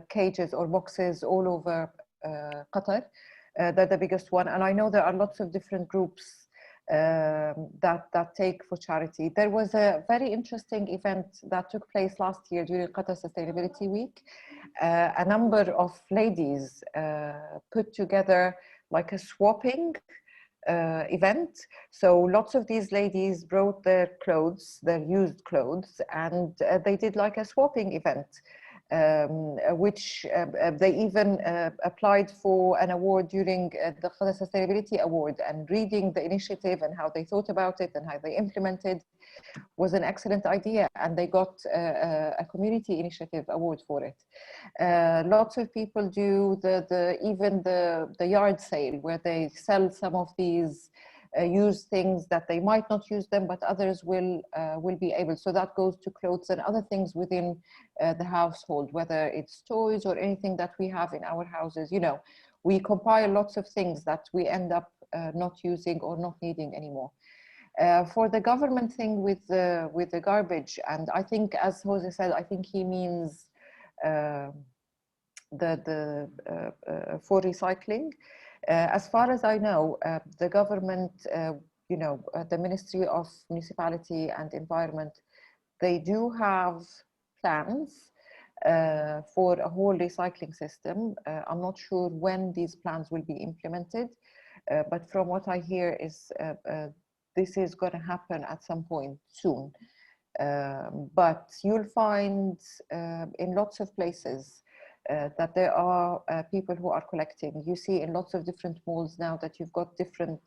cages or boxes all over Qatar. They're the biggest one. And I know there are lots of different groups that take for charity. There was a very interesting event that took place last year during Qatar Sustainability Week. A number of ladies put together like a swapping event. So lots of these ladies brought their clothes, their used clothes, and they did like a swapping event. Which they even applied for an award during the Qatar Sustainability Award, and reading the initiative and how they thought about it and how they implemented was an excellent idea, and they got a community initiative award for it. Lots of people do even the yard sale, where they sell some of these use things that they might not use them, but others will be able. So that goes to clothes and other things within the household, whether it's toys or anything that we have in our houses. You know, we compile lots of things that we end up not using or not needing anymore. For the government thing with the garbage, and I think, as Jose said, I think he means for recycling. As far as I know, the government, you know, the Ministry of Municipality and Environment, they do have plans for a whole recycling system. I'm not sure when these plans will be implemented, but from what I hear is this is going to happen at some point soon. But you'll find in lots of places that there are people who are collecting. You see in lots of different malls now that you've got different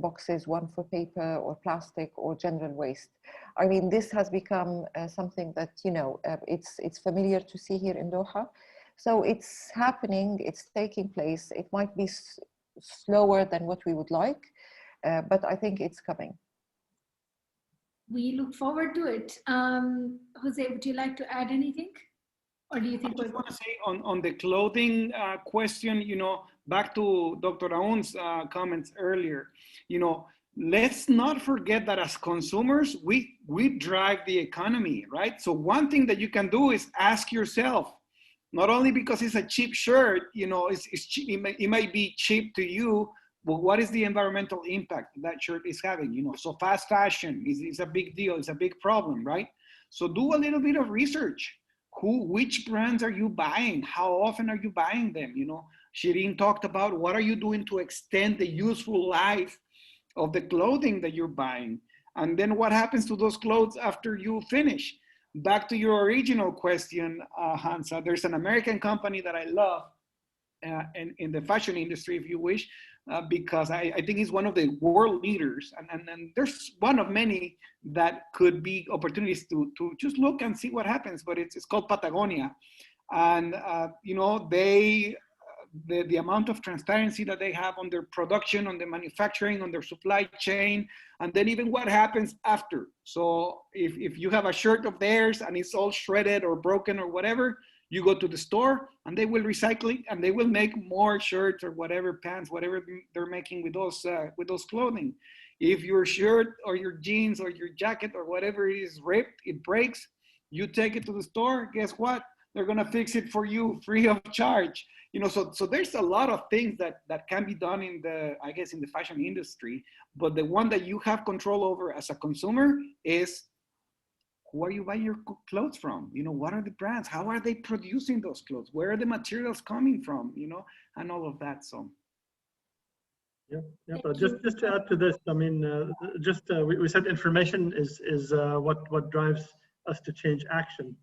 boxes, one for paper or plastic or general waste. I mean, this has become something that, you know, it's familiar to see here in Doha. So it's happening, it's taking place. It might be slower than what we would like, but I think it's coming. We look forward to it. Jose, would you like to add anything? Or do you think I just want to say on the clothing question, you know, back to Dr. Aoun's comments earlier, you know, let's not forget that as consumers, we drive the economy, right? So one thing that you can do is ask yourself, not only because it's a cheap shirt, you know, it's cheap, it might be cheap to you, but what is the environmental impact that shirt is having? You know, so fast fashion is a big deal, it's a big problem, right? So do a little bit of research. Which brands are you buying? How often are you buying them? You know, Shireen talked about what are you doing to extend the useful life of the clothing that you're buying? And then what happens to those clothes after you finish? Back to your original question, Khansa, there's an American company that I love in the fashion industry, if you wish, because I think he's one of the world leaders, and there's one of many that could be opportunities to just look and see what happens, but it's called Patagonia. And you know, the amount of transparency that they have on their production, on the manufacturing, on their supply chain, and then even what happens after. So if you have a shirt of theirs and it's all shredded or broken or whatever, you go to the store and they will recycle it and they will make more shirts or whatever, pants, whatever they're making with those clothing. If your shirt or your jeans or your jacket or whatever it is ripped, it breaks, you take it to the store, guess what? They're gonna fix it for you free of charge. You know, so there's a lot of things that can be done in the, I guess, in the fashion industry, but the one that you have control over as a consumer is, who are you buying your clothes from? You know, what are the brands? How are they producing those clothes? Where are the materials coming from? You know, and all of that. So, yeah. But just to add to this, I mean, we said information is what drives us to change action.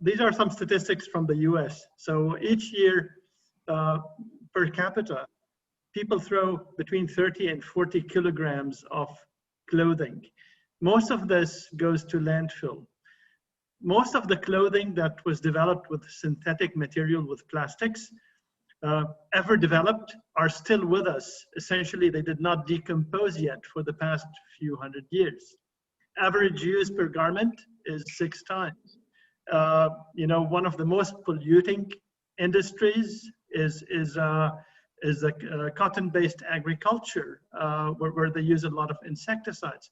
These are some statistics from the U.S. So each year, per capita, people throw between 30 and 40 kilograms of clothing. Most of this goes to landfill. Most of the clothing that was developed with synthetic material, with plastics, ever developed, are still with us. Essentially, they did not decompose yet for the past few hundred years. Average use per garment is 6 times. You know, one of the most polluting industries is cotton-based agriculture, where they use a lot of insecticides.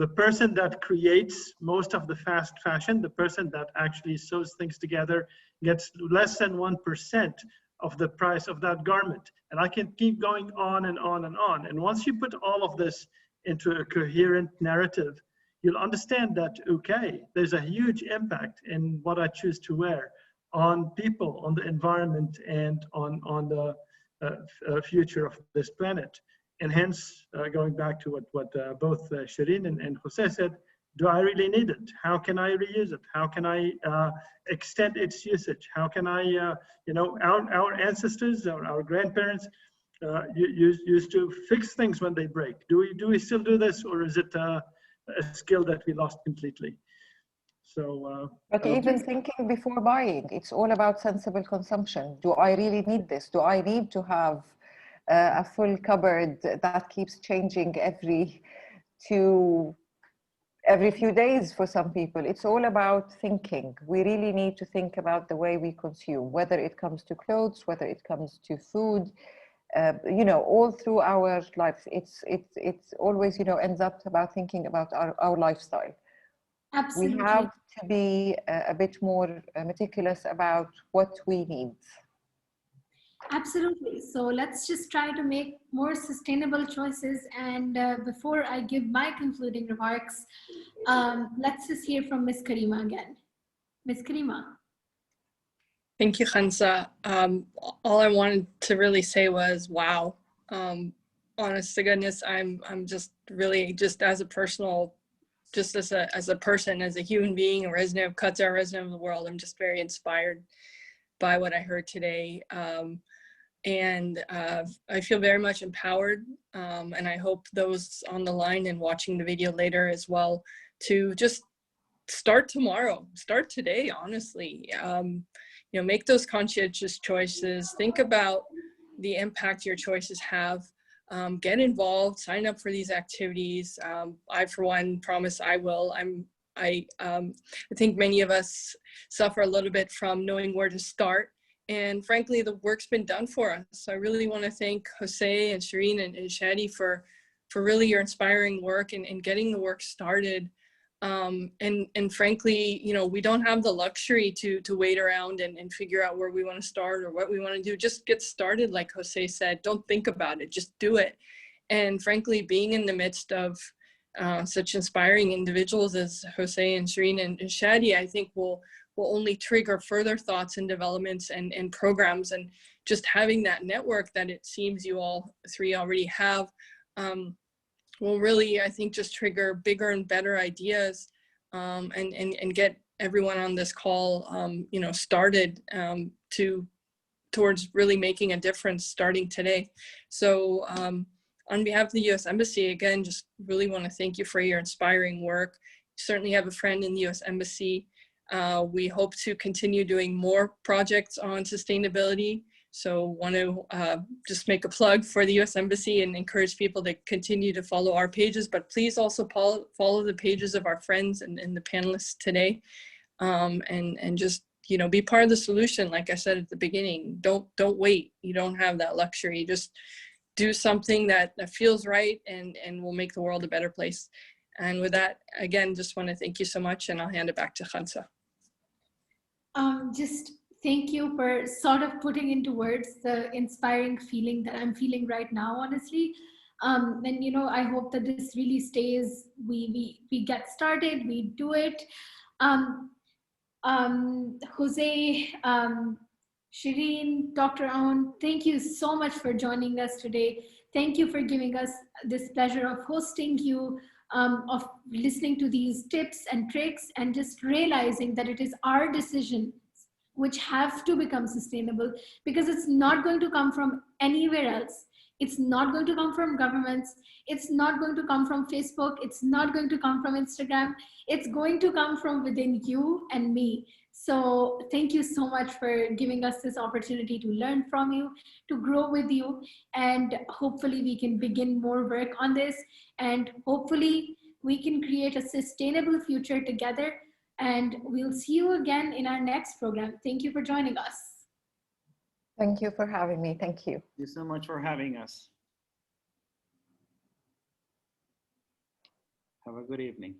The person that creates most of the fast fashion, the person that actually sews things together, gets less than 1% of the price of that garment. And I can keep going on and on and on. And once you put all of this into a coherent narrative, you'll understand that, okay, there's a huge impact in what I choose to wear on people, on the environment, and on the future of this planet. And hence, going back to what both Shireen and Jose said, do I really need it? How can I reuse it? How can I extend its usage? How can I, you know, our ancestors, our grandparents used to fix things when they break. Do we still do this, or is it a skill that we lost completely? So, but even thinking before buying, it's all about sensible consumption. Do I really need this? Do I need to have a full cupboard that keeps changing every few days for some people? It's all about thinking. We really need to think about the way we consume, whether it comes to clothes, whether it comes to food, you know, all through our lives. It's always, you know, ends up about thinking about our lifestyle. Absolutely. We have to be a bit more meticulous about what we need. Absolutely. So let's just try to make more sustainable choices. And before I give my concluding remarks, let's just hear from Ms. Karima again. Ms. Karima. Thank you, Khansa. All I wanted to really say was, wow. Honest to goodness, I'm just really, just as a personal, just as a person, as a human being, a resident of Qatar, a resident of the world, I'm just very inspired by what I heard today. And I feel very much empowered, and I hope those on the line and watching the video later as well to just start tomorrow, start today, honestly. You know, make those conscientious choices, think about the impact your choices have, get involved, sign up for these activities. I, for one, promise I will. I think many of us suffer a little bit from knowing where to start. And frankly, the work's been done for us. So I really want to thank Jose and Shireen and Chadi for really your inspiring work and getting the work started. And frankly, you know, we don't have the luxury to wait around and figure out where we want to start or what we want to do. Just get started, like Jose said. Don't think about it, just do it. And frankly, being in the midst of such inspiring individuals as Jose and Shireen and Chadi, I think will only trigger further thoughts and developments and programs. And just having that network that it seems you all three already have will really, I think, just trigger bigger and better ideas and get everyone on this call, you know, started towards really making a difference starting today. So on behalf of the U.S. Embassy, again, just really want to thank you for your inspiring work. You certainly have a friend in the U.S. Embassy. We hope to continue doing more projects on sustainability. So want to just make a plug for the U.S. Embassy and encourage people to continue to follow our pages, but please also follow the pages of our friends and the panelists today, and just, you know, be part of the solution. Like I said at the beginning, don't wait. You don't have that luxury. Just do something that feels right and will make the world a better place. And with that, again, just want to thank you so much, and I'll hand it back to Khansa. Just thank you for sort of putting into words the inspiring feeling that I'm feeling right now, honestly. And, you know, I hope that this really stays, we get started, we do it. Jose, Shireen, Dr. Aoun, thank you so much for joining us today. Thank you for giving us this pleasure of hosting you, of listening to these tips and tricks, and just realizing that it is our decision which have to become sustainable, because it's not going to come from anywhere else. It's not going to come from governments. It's not going to come from Facebook. It's not going to come from Instagram. It's going to come from within you and me. So thank you so much for giving us this opportunity to learn from you, to grow with you, and hopefully we can begin more work on this. And hopefully we can create a sustainable future together. And we'll see you again in our next program. Thank you for joining us. Thank you for having me. Thank you. Thank you so much for having us. Have a good evening.